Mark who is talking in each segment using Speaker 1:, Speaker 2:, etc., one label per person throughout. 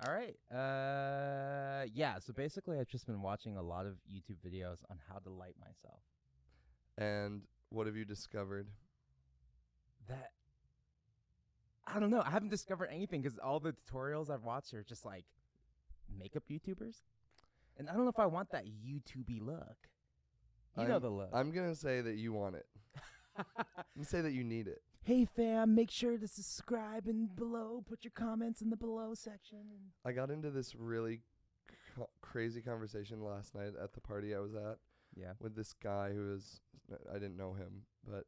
Speaker 1: All right. Yeah. So basically, I've just been watching a lot of YouTube videos on how to light myself.
Speaker 2: And what have you discovered?
Speaker 1: That I don't know. I haven't discovered anything because all the tutorials I've watched are just like makeup YouTubers, and I don't know if I want that YouTubey look. You know the look.
Speaker 2: I'm gonna say that you want it. I'm gonna say that you need it.
Speaker 1: Hey fam, make sure to subscribe and below. Put your comments in the below section.
Speaker 2: I got into this really crazy conversation last night at the party I was at.
Speaker 1: Yeah.
Speaker 2: With this guy who was, I didn't know him, but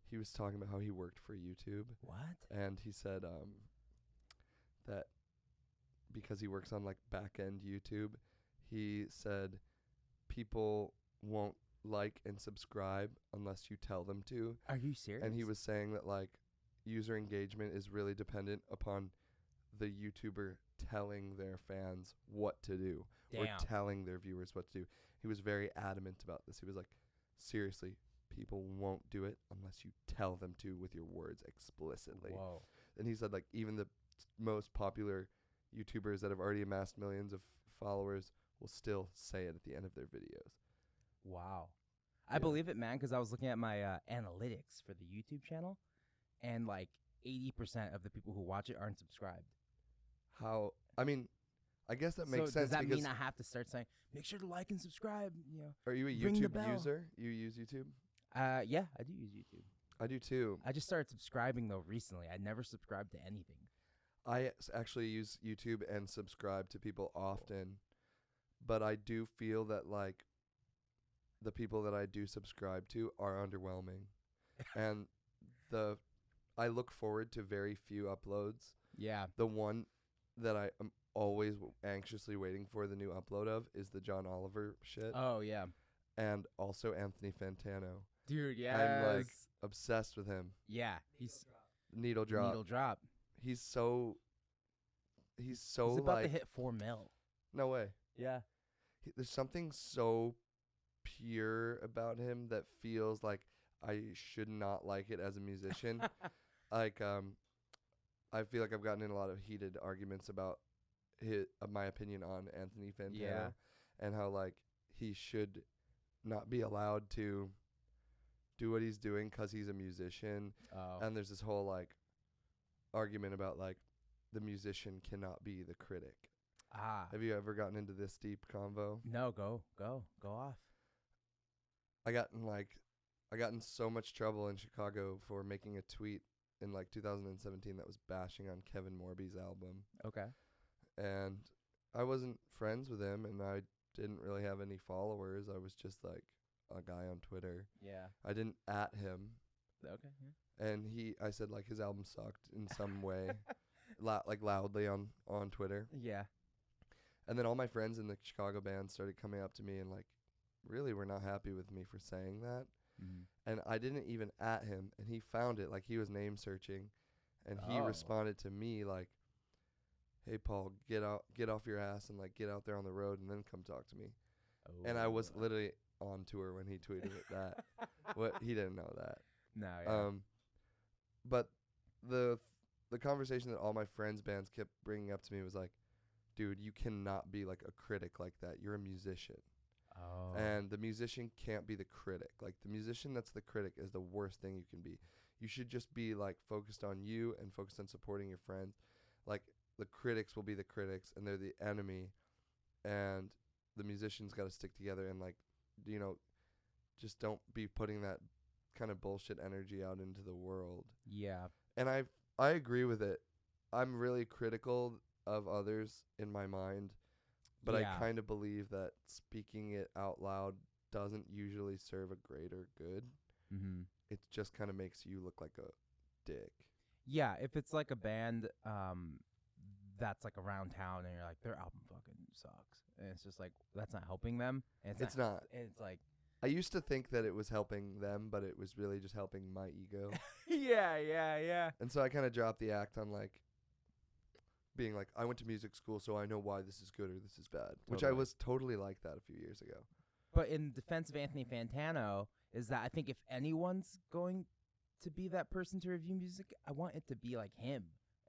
Speaker 2: he was talking about how he worked for YouTube.
Speaker 1: What?
Speaker 2: And he said that because he works on like back end YouTube, he said people won't like and subscribe unless you tell them to.
Speaker 1: Are you serious?
Speaker 2: And he was saying that like user engagement is really dependent upon the YouTuber telling their fans what to do.
Speaker 1: Damn.
Speaker 2: Or telling their viewers what to do. He was very adamant about this. He was like, seriously, people won't do it unless you tell them to with your words explicitly.
Speaker 1: Whoa.
Speaker 2: And he said like even the most popular YouTubers that have already amassed millions of followers will still say it at the end of their videos.
Speaker 1: Wow. I
Speaker 2: Yeah.
Speaker 1: believe it, man, because I was looking at my analytics for the YouTube channel, and like 80% of the people who watch it aren't subscribed.
Speaker 2: How? I mean, I guess that makes
Speaker 1: So
Speaker 2: sense.
Speaker 1: does that
Speaker 2: because
Speaker 1: mean I have to start saying, make sure to like and subscribe? You know.
Speaker 2: are you a
Speaker 1: ring the
Speaker 2: YouTube
Speaker 1: bell?
Speaker 2: user? You use YouTube?
Speaker 1: Yeah, I do use YouTube.
Speaker 2: I do too.
Speaker 1: I just started subscribing though recently. I never subscribed to anything.
Speaker 2: I actually use YouTube and subscribe to people often, but I do feel that like the people that I do subscribe to are underwhelming, and I look forward to very few uploads.
Speaker 1: Yeah.
Speaker 2: The one that I am always anxiously waiting for the new upload of is the John Oliver shit,
Speaker 1: Oh yeah.
Speaker 2: and also Anthony Fantano.
Speaker 1: Dude, yes.
Speaker 2: I'm like obsessed with him.
Speaker 1: yeah, he's
Speaker 2: Needle drop.
Speaker 1: needle drop.
Speaker 2: He's so
Speaker 1: He's about
Speaker 2: like
Speaker 1: to hit 4 mil.
Speaker 2: no way.
Speaker 1: Yeah.
Speaker 2: There's something so pure about him that feels like I should not like it as a musician. Like I feel like I've gotten in a lot of heated arguments about my opinion on Anthony Fantano,
Speaker 1: Yeah.
Speaker 2: and how like he should not be allowed to do what he's doing because he's a musician.
Speaker 1: Oh.
Speaker 2: And there's this whole like argument about like the musician cannot be the critic.
Speaker 1: Ah.
Speaker 2: Have you ever gotten into this deep convo?
Speaker 1: No, go off.
Speaker 2: I got in so much trouble in Chicago for making a tweet in like 2017 that was bashing on Kevin Morby's album.
Speaker 1: Okay.
Speaker 2: And I wasn't friends with him, and I didn't really have any followers. I was just like a guy on Twitter.
Speaker 1: Yeah.
Speaker 2: I didn't at him.
Speaker 1: Okay. Yeah.
Speaker 2: And I said like his album sucked in some way, like loudly on Twitter.
Speaker 1: Yeah.
Speaker 2: And then all my friends in the Chicago band started coming up to me and like really were not happy with me for saying that.
Speaker 1: Mm-hmm.
Speaker 2: And I didn't even at him, and he found it. Like he was name searching, and he
Speaker 1: Oh.
Speaker 2: responded to me like, "Hey Paul, get off your ass and like get out there on the road and then come talk to me."
Speaker 1: Oh.
Speaker 2: And I was literally on tour when he tweeted it that. What he didn't know that.
Speaker 1: No. Yeah.
Speaker 2: But the conversation that all my friends' bands kept bringing up to me was like, dude, you cannot be like a critic like that. You're a musician.
Speaker 1: Oh.
Speaker 2: And the musician can't be the critic. Like the musician that's the critic is the worst thing you can be. You should just be like focused on you and focused on supporting your friends. Like the critics will be the critics and they're the enemy, and the musicians got to stick together and like, you know, just don't be putting that kind of bullshit energy out into the world.
Speaker 1: Yeah.
Speaker 2: And I agree with it. I'm really critical of others in my mind, but
Speaker 1: Yeah.
Speaker 2: I kind of believe that speaking it out loud doesn't usually serve a greater good.
Speaker 1: Mm-hmm.
Speaker 2: It just kind of makes you look like a dick.
Speaker 1: Yeah, if it's like a band that's like around town and you're like, their album fucking sucks, and it's just like, that's not helping them. And
Speaker 2: It's not.
Speaker 1: And it's like,
Speaker 2: I used to think that it was helping them, but it was really just helping my ego.
Speaker 1: yeah.
Speaker 2: And so I kind of dropped the act on like being like, I went to music school, so I know why this is good or this is bad. Which I
Speaker 1: Totally.
Speaker 2: was totally like that a few years ago.
Speaker 1: But in defense of Anthony Fantano, is that I think if anyone's going to be that person to review music, I want it to be like him.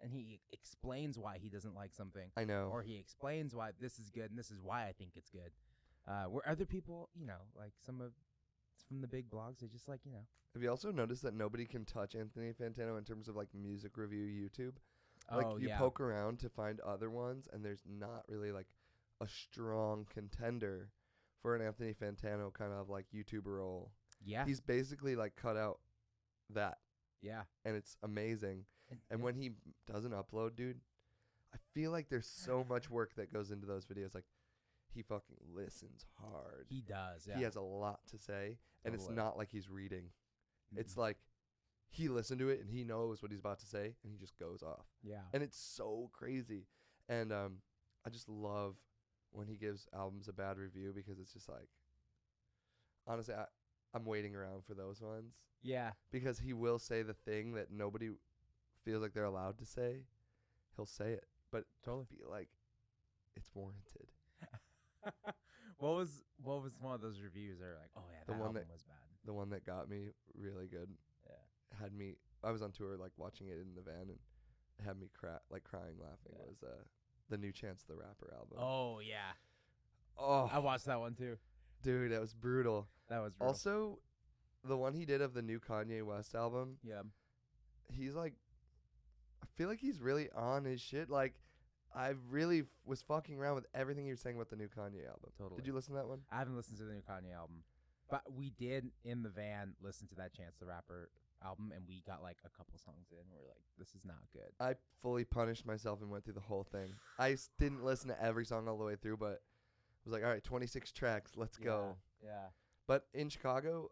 Speaker 1: and he explains why he doesn't like something,
Speaker 2: I know.
Speaker 1: or he explains why this is good and this is why I think it's good. Where other people, like some of from the big blogs, they just like,
Speaker 2: Have you also noticed that nobody can touch Anthony Fantano in terms of like music review YouTube? Like you poke around to find other ones, and there's not really like a strong contender for an Anthony Fantano kind of like YouTuber role.
Speaker 1: Yeah.
Speaker 2: He's basically like cut out that.
Speaker 1: Yeah.
Speaker 2: And it's amazing. And when he doesn't upload, dude, I feel like there's so much work that goes into those videos. Like, he fucking listens hard.
Speaker 1: He does, yeah.
Speaker 2: He has a lot to say, and it's not like he's reading.
Speaker 1: Mm-mm.
Speaker 2: It's like he listened to it, and he knows what he's about to say, and he just goes off.
Speaker 1: Yeah.
Speaker 2: And it's so crazy. And I just love when he gives albums a bad review, because it's just like, honestly, I'm waiting around for those ones.
Speaker 1: Yeah.
Speaker 2: Because he will say the thing that nobody feels like they're allowed to say. He'll say it. But
Speaker 1: Totally.
Speaker 2: I feel like it's warranted.
Speaker 1: What was one of those reviews that are like, oh yeah, that album was bad?
Speaker 2: The one that got me really good.
Speaker 1: Yeah.
Speaker 2: Had me, I was on tour like watching it in the van, and had me crying laughing. Was the new Chance the Rapper album.
Speaker 1: Oh yeah.
Speaker 2: Oh,
Speaker 1: I watched that one too.
Speaker 2: Dude, that was brutal.
Speaker 1: That was brutal.
Speaker 2: Also, the one he did of the new Kanye West album.
Speaker 1: Yeah.
Speaker 2: He's like, I feel like he's really on his shit. Like, I really was fucking around with everything you were saying about the new Kanye album.
Speaker 1: Totally.
Speaker 2: Did you listen to that one?
Speaker 1: I haven't listened to the new Kanye album, but we did in the van listen to that Chance the Rapper album, and we got like a couple songs in. We're like, this is not good.
Speaker 2: I fully punished myself and went through the whole thing. I didn't listen to every song all the way through, but was like, all right, 26 tracks, let's go.
Speaker 1: Yeah.
Speaker 2: But in Chicago,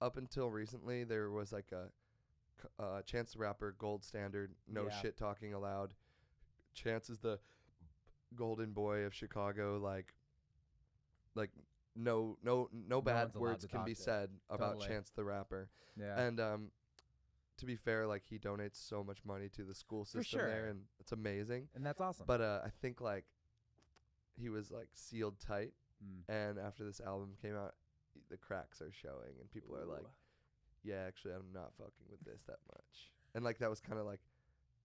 Speaker 2: up until recently, there was like a Chance the Rapper gold standard, no shit talking allowed. Chance is the golden boy of Chicago. Like no bad words can be said about Chance the Rapper.
Speaker 1: Yeah.
Speaker 2: And to be fair, like, he donates so much money to the school system there, and it's amazing.
Speaker 1: And that's awesome.
Speaker 2: But I think like he was like sealed tight, and after this album came out, the cracks are showing, and people are like, yeah, actually, I'm not fucking with this that much. And like that was kind of like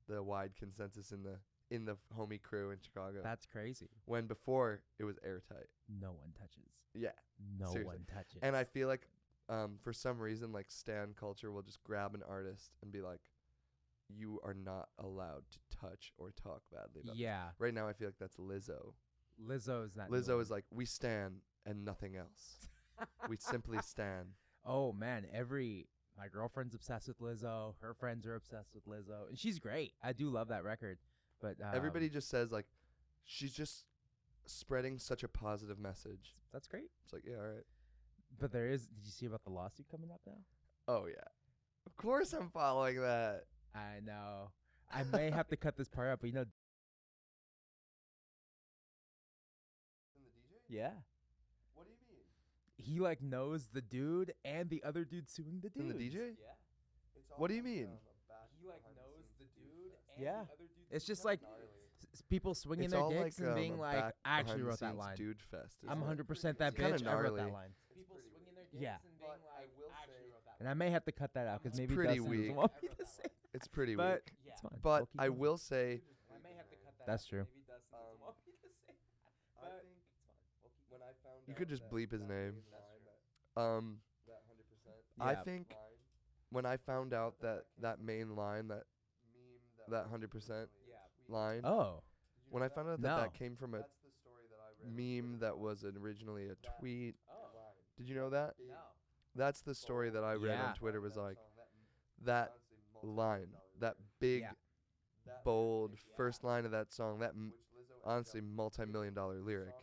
Speaker 2: the wide consensus in the homie crew in Chicago.
Speaker 1: That's crazy.
Speaker 2: When before it was airtight.
Speaker 1: No one touches.
Speaker 2: Yeah.
Speaker 1: No
Speaker 2: seriously.
Speaker 1: one touches.
Speaker 2: And I feel like for some reason, like, stan culture will just grab an artist and be like, you are not allowed to touch or talk badly about this. Right now I feel like that's Lizzo. Lizzo is like, we stan and nothing else. We simply stan.
Speaker 1: Oh man, my girlfriend's obsessed with Lizzo. Her friends are obsessed with Lizzo, and she's great. I do love that record, but
Speaker 2: everybody just says like, she's just spreading such a positive message.
Speaker 1: That's great.
Speaker 2: It's like, yeah, all right.
Speaker 1: But did you see about the lawsuit coming up now?
Speaker 2: Oh yeah, of course I'm following that.
Speaker 1: I know. I may have to cut this part out, but you know.
Speaker 2: In the DJ?
Speaker 1: Yeah.
Speaker 2: What do you mean?
Speaker 1: He like knows the dude and the other dude suing the dude.
Speaker 2: In the DJ?
Speaker 1: Yeah.
Speaker 2: What do you mean?
Speaker 1: He like knows the dude and the other dude. It's just like people swinging
Speaker 2: It's
Speaker 1: their
Speaker 2: all
Speaker 1: dicks
Speaker 2: like,
Speaker 1: and being like, I actually wrote that
Speaker 2: behind-the-scenes
Speaker 1: line.
Speaker 2: Dude fest.
Speaker 1: I'm 100% that
Speaker 2: Kinda
Speaker 1: bitch. I wrote
Speaker 2: gnarly.
Speaker 1: that line.
Speaker 3: People swinging their dicks
Speaker 1: Yeah.
Speaker 3: and being like, I actually wrote that.
Speaker 1: And I may have to cut that out because
Speaker 2: It's
Speaker 1: maybe
Speaker 2: pretty
Speaker 1: Dustin
Speaker 2: weak.
Speaker 1: doesn't want me to say.
Speaker 2: It's pretty
Speaker 1: But
Speaker 2: weak.
Speaker 1: it's fine.
Speaker 2: But
Speaker 1: We'll keep
Speaker 2: I
Speaker 1: going.
Speaker 2: will say,
Speaker 3: I may have to cut that
Speaker 1: That's
Speaker 3: out.
Speaker 1: true.
Speaker 3: Maybe Dustin doesn't want me to say that.
Speaker 2: I
Speaker 3: But
Speaker 2: think
Speaker 3: it's fine. We'll keep
Speaker 2: when I found you could just bleep his name.
Speaker 3: That's true.
Speaker 2: That 100%. I
Speaker 1: Yeah.
Speaker 2: think when I found out that main line, that 100% line,
Speaker 1: Oh.
Speaker 2: when I found out
Speaker 1: No.
Speaker 2: that came from a meme that was originally a tweet.
Speaker 3: Oh.
Speaker 2: Did you know that?
Speaker 3: No.
Speaker 2: That's the story that I read
Speaker 1: Yeah.
Speaker 2: on Twitter, was like, that line, that big,
Speaker 1: Yeah.
Speaker 2: bold first line of that song, that honestly multi-million-dollar lyric.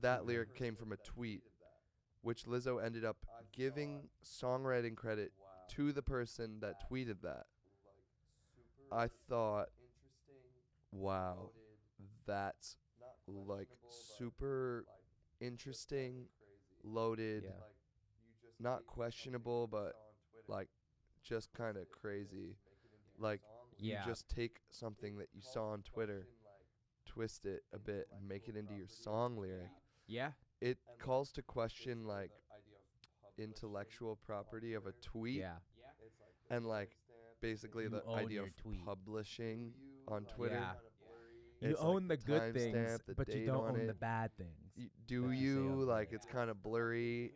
Speaker 2: That lyric came from a tweet, which Lizzo ended up giving songwriting credit to the person that tweeted that. I thought, wow, that's like super interesting, loaded,
Speaker 1: Yeah.
Speaker 2: not questionable, but like just kind of crazy. Like,
Speaker 1: Yeah.
Speaker 2: you just take something that you saw on Twitter, twist it a bit, and make it into your song lyric.
Speaker 1: Yeah.
Speaker 2: It calls to question like intellectual property of a tweet,
Speaker 1: Yeah.
Speaker 2: and like basically
Speaker 1: You
Speaker 2: the
Speaker 1: own
Speaker 2: idea
Speaker 1: your
Speaker 2: of
Speaker 1: tweet.
Speaker 2: publishing on Twitter.
Speaker 1: Yeah. You
Speaker 2: It's like
Speaker 1: own the good things,
Speaker 2: timestamp, the
Speaker 1: but you
Speaker 2: date
Speaker 1: don't
Speaker 2: on
Speaker 1: own the
Speaker 2: it.
Speaker 1: bad things.
Speaker 2: Do
Speaker 1: that you say
Speaker 2: you
Speaker 1: on
Speaker 2: like?
Speaker 1: Twitter.
Speaker 2: It's kind of blurry.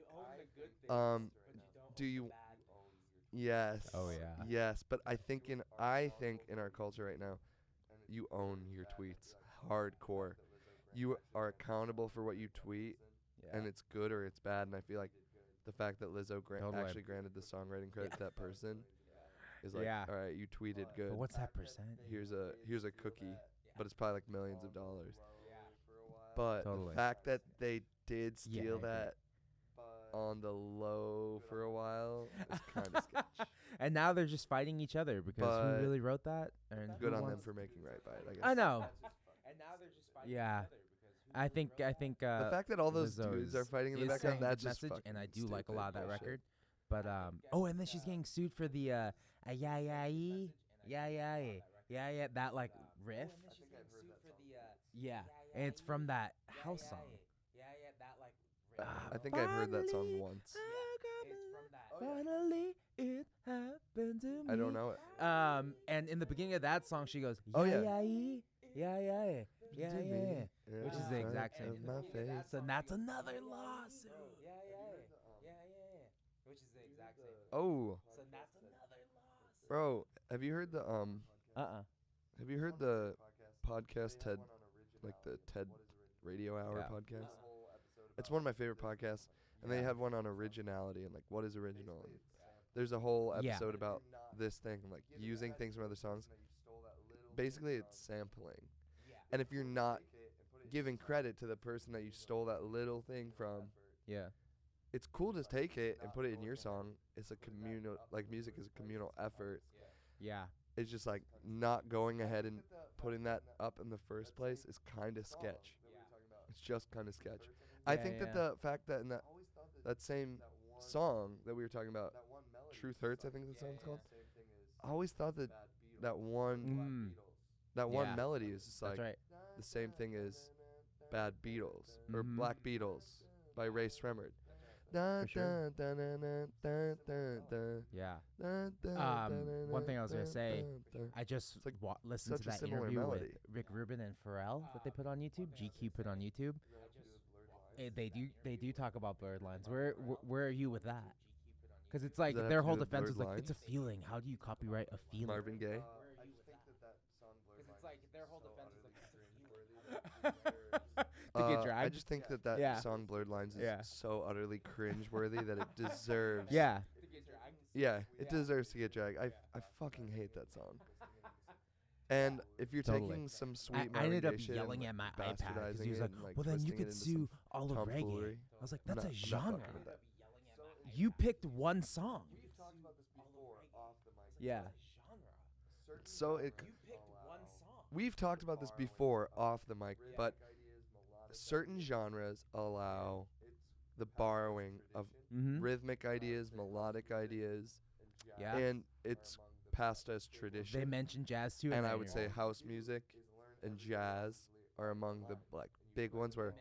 Speaker 2: Do you? Yes.
Speaker 1: Oh, yeah.
Speaker 2: Yes, but I think in our culture right now, you own your tweets hardcore. You are accountable for what you tweet, and it's good or it's bad. And I feel like the fact that Lizzo
Speaker 1: Totally.
Speaker 2: actually granted the songwriting credit to that person is like,
Speaker 1: Yeah.
Speaker 2: all right, you tweeted good.
Speaker 1: But what's that percent?
Speaker 2: Here's a cookie, but it's probably like millions of dollars. But
Speaker 1: Totally.
Speaker 2: the fact that they did
Speaker 1: Yeah,
Speaker 2: steal
Speaker 1: I agree.
Speaker 2: that on the low for a while is kind of sketch.
Speaker 1: And now they're just fighting each other because
Speaker 2: But
Speaker 1: who really wrote that? And
Speaker 2: Good
Speaker 1: who
Speaker 2: on them
Speaker 1: wants-
Speaker 2: for making right by it, I guess.
Speaker 1: I know.
Speaker 3: And now they're just fighting
Speaker 1: Yeah. I think
Speaker 2: The fact that all those
Speaker 1: Lizzo
Speaker 2: dudes are
Speaker 1: is-
Speaker 2: fighting in the
Speaker 1: is
Speaker 2: background,
Speaker 1: saying a
Speaker 2: that's
Speaker 1: good
Speaker 2: just
Speaker 1: message, and I
Speaker 2: fucking
Speaker 1: do like a
Speaker 2: stupid
Speaker 1: lot of that
Speaker 2: bullshit.
Speaker 1: record. But and then she's getting sued for the yeah that like riff. Yeah, and it's from that house song.
Speaker 2: I think I've heard that song
Speaker 1: Finally,
Speaker 2: once.
Speaker 1: Finally, it happened to me.
Speaker 2: I don't know it.
Speaker 1: And in the beginning of that song, she goes,
Speaker 2: Oh, yeah.
Speaker 1: which is the exact same.
Speaker 2: Of my face.
Speaker 1: So that's another lawsuit.
Speaker 3: Which is the exact same.
Speaker 2: Oh,
Speaker 3: So that's another loss.
Speaker 2: bro, have you heard the
Speaker 1: Uh-uh.
Speaker 2: Have you heard the podcast TED, like the TED Radio Hour
Speaker 1: Yeah.
Speaker 2: podcast? It's one of my favorite podcasts, and they have one on originality and like what is original. And there's a whole
Speaker 1: Yeah.
Speaker 2: episode about this thing, like using things from other songs. Basically, it's sampling, and if you're not giving credit to the person that you stole that little thing from,
Speaker 1: Yeah.
Speaker 2: it's cool to take it and put it in your song. It's a communal, like music is a communal effort.
Speaker 1: Yeah.
Speaker 2: It's just like not going ahead and putting that up in the first place is kind of sketch. It's just kind of sketch. I
Speaker 1: Yeah,
Speaker 2: think that
Speaker 1: yeah.
Speaker 2: the fact that in that same song that we were talking about, Truth Hurts, I think the song's called. I always thought that that one
Speaker 1: Yeah.
Speaker 2: melody is just like
Speaker 1: That's right.
Speaker 2: the same thing as Bad Beatles or
Speaker 1: Mhm.
Speaker 2: Black Beatles by Ray Sremmurd. Dun,
Speaker 1: sure.
Speaker 2: dun, dun, dun, dun, dun, dun,
Speaker 1: Yeah.
Speaker 2: dun, dun,
Speaker 1: One thing I was gonna
Speaker 2: dun,
Speaker 1: say,
Speaker 2: dun, dun.
Speaker 1: I just
Speaker 2: It's like
Speaker 1: listened to
Speaker 2: such a
Speaker 1: that
Speaker 2: similar
Speaker 1: interview
Speaker 2: melody.
Speaker 1: with Rick Rubin and Pharrell that they put on YouTube. GQ put on YouTube. They do talk about blurred lines. Where are you with that? Because it's like
Speaker 2: Does that have
Speaker 1: their
Speaker 2: to
Speaker 1: whole
Speaker 2: do with
Speaker 1: defense was
Speaker 2: blurred
Speaker 1: like, it's a
Speaker 2: lines?
Speaker 1: feeling. How do you copyright a feeling?
Speaker 2: Marvin Gaye.
Speaker 3: Because it's like their whole defense is like,
Speaker 1: To get
Speaker 2: I
Speaker 1: dragged?
Speaker 2: just think that
Speaker 1: Yeah.
Speaker 2: song Blurred Lines is
Speaker 1: Yeah.
Speaker 2: so utterly cringeworthy that it deserves.
Speaker 1: Yeah.
Speaker 2: Yeah, it deserves to get dragged. I fucking hate that song. And if you're
Speaker 1: Totally.
Speaker 2: taking some
Speaker 1: I
Speaker 2: sweet
Speaker 1: ended up
Speaker 2: Marvin Gaye shit
Speaker 1: yelling
Speaker 2: and,
Speaker 1: at my
Speaker 2: like,
Speaker 1: iPad because
Speaker 2: bastardizing
Speaker 1: he was
Speaker 2: it
Speaker 1: like,
Speaker 2: and, like,
Speaker 1: well, then you
Speaker 2: twisting it
Speaker 1: could
Speaker 2: into
Speaker 1: sue
Speaker 2: some
Speaker 1: all of reggae.
Speaker 2: tomfoolery.
Speaker 1: I was like,
Speaker 2: I'm
Speaker 1: that's
Speaker 2: not-
Speaker 1: a
Speaker 2: I'm not
Speaker 1: genre.
Speaker 2: fucking with that.
Speaker 1: You picked one song. Yeah.
Speaker 2: So we've talked about this before off the mic, but certain genres allow the borrowing of
Speaker 1: Mm-hmm.
Speaker 2: rhythmic ideas, melodic ideas,
Speaker 1: Yeah.
Speaker 2: and it's passed as
Speaker 1: They
Speaker 2: tradition.
Speaker 1: mentioned jazz too. in
Speaker 2: And
Speaker 1: that
Speaker 2: I would say
Speaker 1: interview.
Speaker 2: house music and jazz are among the like big ones where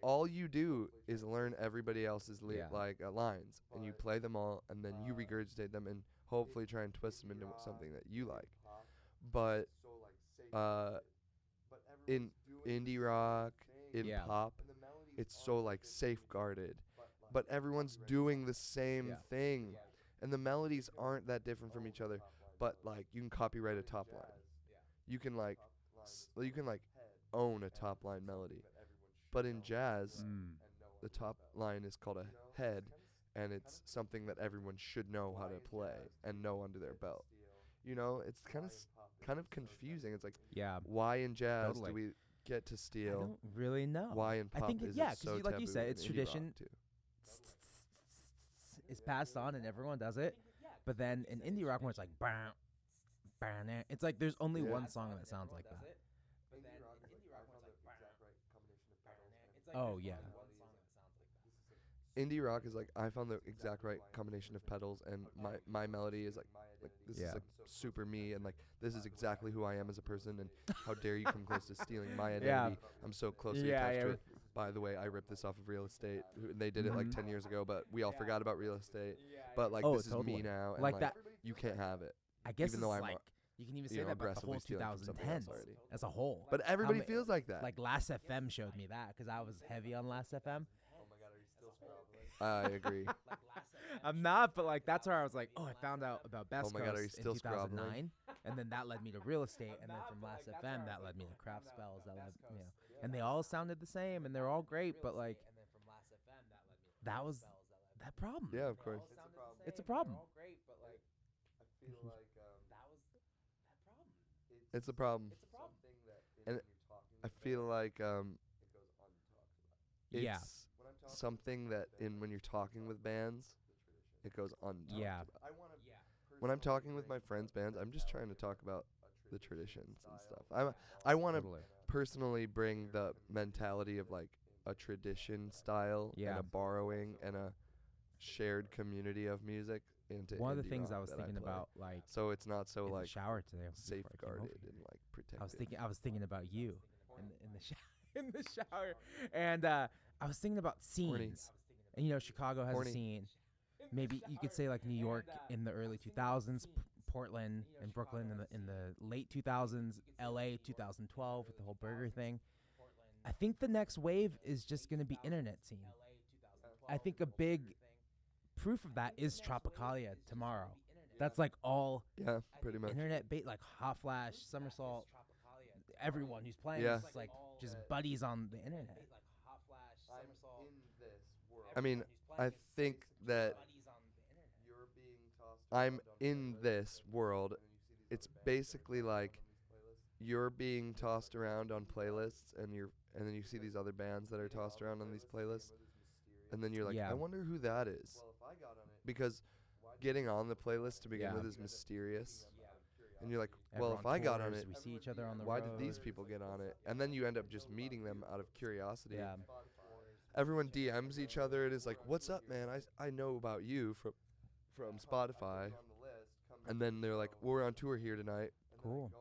Speaker 2: all you do is learn everybody else's
Speaker 1: Yeah.
Speaker 2: lines, and you play them all, and then you regurgitate them and hopefully try and twist them into something that you like. But in indie rock, in
Speaker 1: Yeah.
Speaker 2: pop, it's so like safeguarded, but everyone's doing the same
Speaker 1: Yeah.
Speaker 2: thing, and the melodies aren't that different from each other. But like you can copyright a top line, you can like own a top line melody. But in jazz,
Speaker 1: Mm.
Speaker 2: the top line is called a head, and it's something that everyone should know how to play and know under their belt. You know, it's kind of confusing. It's like,
Speaker 1: Yeah.
Speaker 2: why in jazz
Speaker 1: Totally.
Speaker 2: do we get to
Speaker 1: I
Speaker 2: steal?
Speaker 1: don't really know.
Speaker 2: Why in
Speaker 1: I
Speaker 2: pop
Speaker 1: think
Speaker 2: is
Speaker 1: yeah,
Speaker 2: it so
Speaker 1: like you
Speaker 2: taboo
Speaker 1: said,
Speaker 2: in
Speaker 1: it's
Speaker 2: indie rock
Speaker 1: tradition.
Speaker 2: too?
Speaker 1: It's passed on and everyone does it. But then in indie rock, where it's like, bah, bah, nah, it's like there's only
Speaker 2: Yeah.
Speaker 1: one song that sounds like that. Oh yeah.
Speaker 2: Indie rock is like I found the exact right combination of pedals, and my melody is like this
Speaker 1: Yeah.
Speaker 2: is like super me, and like this is exactly who I am as a person, and how dare you come close to stealing my identity?
Speaker 1: Yeah.
Speaker 2: I'm so closely
Speaker 1: Yeah,
Speaker 2: attached to
Speaker 1: yeah.
Speaker 2: it. By the way, I ripped this off of Real Estate. They did it like
Speaker 1: Mhm.
Speaker 2: 10 years ago, but we all forgot about Real Estate. But like
Speaker 1: Oh,
Speaker 2: this is
Speaker 1: totally.
Speaker 2: me now, and
Speaker 1: Like
Speaker 2: like
Speaker 1: that.
Speaker 2: you can't have it.
Speaker 1: I guess
Speaker 2: Even
Speaker 1: it's
Speaker 2: though I'm,
Speaker 1: like you can even say
Speaker 2: you know,
Speaker 1: that about the
Speaker 2: aggressively
Speaker 1: whole
Speaker 2: stealing from somebody
Speaker 1: 2010s
Speaker 2: else already.
Speaker 1: as a whole.
Speaker 2: But everybody
Speaker 1: ma-
Speaker 2: feels like that.
Speaker 1: Like Last FM showed me that because I was heavy on Last FM.
Speaker 3: Oh my god, are you still scrobbling?
Speaker 2: I agree.
Speaker 1: I'm not, but like that's where I was like, oh, I found out about Best
Speaker 2: Oh my God, are you
Speaker 1: Coast in
Speaker 2: still scrobbling?
Speaker 1: 2009, and then that led me to real estate, and then from Last FM that led me to craft spells. That led, and they all sounded the same, and they're all great, but like that was that problem.
Speaker 2: Yeah, of course.
Speaker 1: It's a problem.
Speaker 3: I feel like
Speaker 2: It's a problem.
Speaker 3: something that
Speaker 2: And
Speaker 3: when you're talking
Speaker 2: I
Speaker 3: with
Speaker 2: feel
Speaker 3: bands,
Speaker 2: like
Speaker 3: it goes untalked about.
Speaker 2: it's
Speaker 1: Yeah.
Speaker 3: When I'm talking
Speaker 2: something that when you're talking with bands,
Speaker 3: the tradition.
Speaker 2: it goes untalked
Speaker 1: Yeah.
Speaker 2: about.
Speaker 3: I want to
Speaker 2: When I'm talking with my friends' bands, I'm just trying to talk about the traditions and stuff. I want to
Speaker 1: Totally.
Speaker 2: personally bring the mentality of like a tradition style and
Speaker 1: Yeah.
Speaker 2: a borrowing and a shared community of music into
Speaker 1: One of the
Speaker 2: indie
Speaker 1: things I
Speaker 2: rock
Speaker 1: was
Speaker 2: that
Speaker 1: thinking
Speaker 2: play.
Speaker 1: about, like
Speaker 2: So it's not so
Speaker 1: in the
Speaker 2: like
Speaker 1: shower today, before I came over
Speaker 2: safeguarded
Speaker 1: here.
Speaker 2: and like protected.
Speaker 1: I was thinking about you in the in the shower, and I was thinking about
Speaker 2: Horny.
Speaker 1: scenes. And you know, Chicago has
Speaker 2: Horny.
Speaker 1: a scene. Maybe you could say like New York in the early 2000s, Portland and Brooklyn in the late 2000s, LA 2012 with the whole burger thing. I think the next wave is just going to be internet scene. I think a big proof of that is Tropicalia tomorrow. That's like all
Speaker 2: Yeah, pretty much.
Speaker 1: internet bait, like Hot Flash, Somersault, everyone who's playing
Speaker 2: Yeah.
Speaker 1: is like just buddies on the internet.
Speaker 3: I'm in this world.
Speaker 2: I mean, I think that
Speaker 3: You're being tossed
Speaker 2: I'm
Speaker 3: around on
Speaker 2: in
Speaker 3: playlists,
Speaker 2: this world.
Speaker 3: and then you see these
Speaker 2: It's
Speaker 3: other bands
Speaker 2: basically
Speaker 3: that are
Speaker 2: like
Speaker 3: on these playlists.
Speaker 2: you're being tossed around on playlists, and then you see these other bands that are tossed around on these playlists, and then you're like,
Speaker 1: Yeah.
Speaker 2: I wonder who that is,
Speaker 3: Well, if I got on it,
Speaker 2: because getting on the playlist to begin
Speaker 1: Yeah.
Speaker 2: with is mysterious, and you're like, well, if
Speaker 1: Everyone
Speaker 2: I got on
Speaker 1: tours,
Speaker 2: it,
Speaker 1: we see each other on the
Speaker 2: why
Speaker 1: road.
Speaker 2: did these people get on it? And then you end up just meeting them out of curiosity.
Speaker 1: Yeah.
Speaker 2: Everyone DMs each other and is like, what's up, man? I know about you from Spotify. And then they're like, we're on tour here tonight.
Speaker 1: Cool.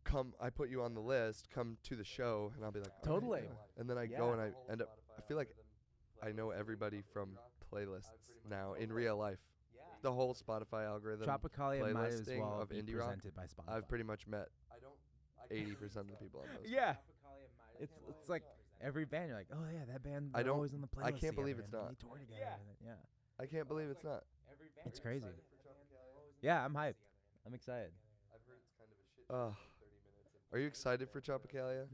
Speaker 2: Come, I put you on the list. Come to the show, and I'll be like, "All right,
Speaker 1: Totally.
Speaker 2: yeah." And then I
Speaker 1: Yeah.
Speaker 2: go and I end up. I feel like I know everybody from playlists now in real life. The whole Spotify algorithm.
Speaker 1: Tropicalia might as
Speaker 2: playlisting
Speaker 1: well
Speaker 2: of
Speaker 1: be
Speaker 2: indie rock,
Speaker 1: presented by Spotify.
Speaker 2: I've pretty much met 80% of the people on those.
Speaker 1: Yeah. It's like every band you're like, oh yeah, that band.
Speaker 2: I
Speaker 1: they're
Speaker 2: don't-
Speaker 1: always on the playlist
Speaker 2: I can't believe
Speaker 1: together,
Speaker 2: it's
Speaker 1: and
Speaker 2: not.
Speaker 1: They tour together. Yeah.
Speaker 2: I can't believe it's not.
Speaker 1: It's crazy. Yeah, I'm hyped. I'm excited.
Speaker 2: Are you excited for Tropicalia?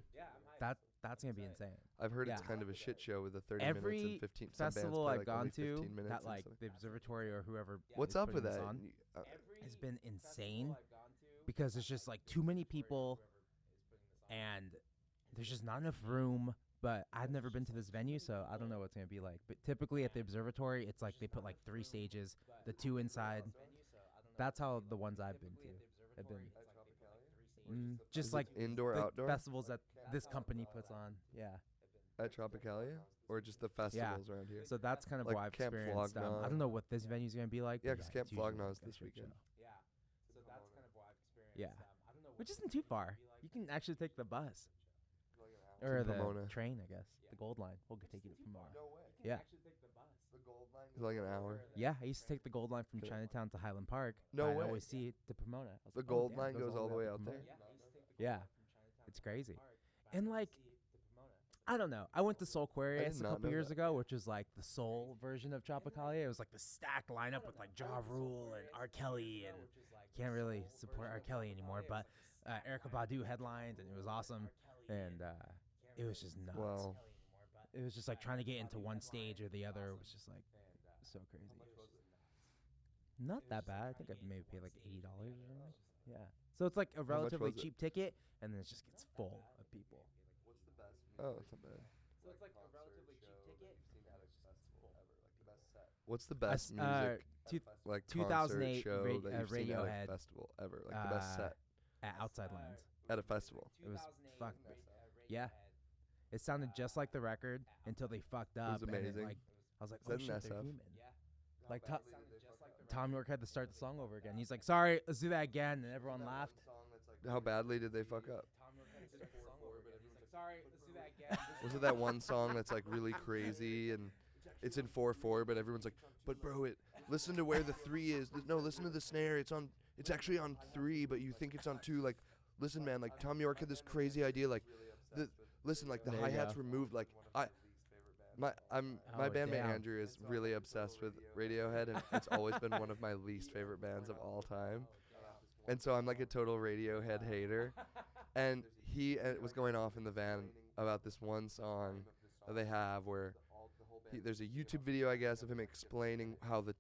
Speaker 1: That's gonna be insane.
Speaker 2: I've heard it's
Speaker 1: Yeah.
Speaker 2: kind of a shit show with the 30 minutes
Speaker 1: Every
Speaker 2: and 15. Some bands
Speaker 1: festival
Speaker 2: play
Speaker 1: I've
Speaker 2: like
Speaker 1: gone
Speaker 2: only
Speaker 1: to
Speaker 2: 15 minutes
Speaker 1: that
Speaker 2: and
Speaker 1: like
Speaker 2: stuff.
Speaker 1: the observatory or whoever.
Speaker 2: What's
Speaker 1: is
Speaker 2: up with
Speaker 1: putting this
Speaker 2: that?
Speaker 1: on has been insane because there's just like too many people and there's just not enough room. But I've never been to this venue, so I don't know what it's gonna be like. But typically at the observatory, it's like they put like 3 stages, the 2 inside. That's how the ones I've been to have been. Just
Speaker 2: Is
Speaker 1: like
Speaker 2: it indoor,
Speaker 1: the
Speaker 2: outdoor
Speaker 1: festivals that this company puts on. Yeah.
Speaker 2: at Tropicalia, or just the festivals around here?
Speaker 1: So that's kind of
Speaker 2: Like
Speaker 1: what I've
Speaker 2: Camp
Speaker 1: experienced. I
Speaker 2: Flogna.
Speaker 1: don't know what this venue's gonna be like.
Speaker 2: Yeah,
Speaker 1: but
Speaker 2: 'cause Camp
Speaker 1: it's usually
Speaker 2: Flogna
Speaker 1: like
Speaker 2: is
Speaker 1: a
Speaker 2: this
Speaker 1: shit
Speaker 2: weekend.
Speaker 1: show. Yeah. Which isn't too far. You can actually take the bus or the
Speaker 2: Pomona.
Speaker 1: train, I guess. The Gold Line. We'll take you to Pomona. Yeah.
Speaker 2: It's like an hour.
Speaker 1: Yeah, I used to take the Gold Line from
Speaker 2: Okay.
Speaker 1: Chinatown to Highland Park.
Speaker 2: No
Speaker 1: I'd
Speaker 2: way.
Speaker 1: always see it to Pomona. I was
Speaker 2: The
Speaker 1: like, oh,
Speaker 2: Gold
Speaker 1: damn,
Speaker 2: Line
Speaker 1: it
Speaker 2: goes all the way
Speaker 1: up to
Speaker 2: out there.
Speaker 1: Pomona. Yeah. It's crazy. And like, I don't know. I went to Soul Aquarius a
Speaker 2: not
Speaker 1: couple
Speaker 2: know
Speaker 1: years
Speaker 2: that.
Speaker 1: ago, which was like the soul version of Tropicalia. It was like the stacked lineup with like Ja Rule and R. Kelly, and can't really support R. Kelly anymore, but Erykah Badu headlined, and it was awesome. And it was just nuts.
Speaker 2: Wow.
Speaker 1: It was just like trying to get into one stage or the other was just like so crazy. Not that bad. I think I maybe paid like $80 or something. Yeah. So it's like a relatively
Speaker 2: was it?
Speaker 1: cheap ticket, and then it just gets full of people.
Speaker 2: Oh, it's not bad.
Speaker 3: So it's like a relatively cheap ticket. You've seen at a festival ever, like the best set.
Speaker 2: What's the best
Speaker 1: s- uh,
Speaker 2: music,
Speaker 1: two-
Speaker 2: like
Speaker 1: 2008
Speaker 2: concert show
Speaker 1: Ra-
Speaker 2: that you've seen at
Speaker 1: Radiohead,
Speaker 2: a festival ever? Like the best set
Speaker 1: At Outside Lands.
Speaker 2: at a festival.
Speaker 1: It was fuck. Yeah. It sounded just like the record until they fucked up.
Speaker 2: was amazing.
Speaker 1: And like, I was like,
Speaker 2: Is
Speaker 1: oh
Speaker 2: that
Speaker 1: shit,
Speaker 2: an
Speaker 1: they're
Speaker 2: SF?
Speaker 1: human. Like Tom York had to start the song over again. He's like, sorry, let's do that again, and everyone laughed.
Speaker 2: How badly did they fuck up?
Speaker 1: Sorry, let's do that again.
Speaker 2: Was it that one song that's like really crazy and it's in 4/4, but everyone's like, but bro, it listen to where the 3 is. No, listen to the snare. It's actually on 3, but you think it's on 2. Like, listen, man. Like Tom York had this crazy idea. Like, listen, like the
Speaker 1: There you
Speaker 2: hi-hats
Speaker 1: go.
Speaker 2: removed. Like my
Speaker 1: Oh,
Speaker 2: bandmate
Speaker 1: damn.
Speaker 2: Andrew is really obsessed with Radiohead, and it's always been one of my least favorite bands of all time. And so I'm like a total Radiohead hater. And he was going off in the van about this one song that they have where there's a YouTube video, I guess, of him explaining how the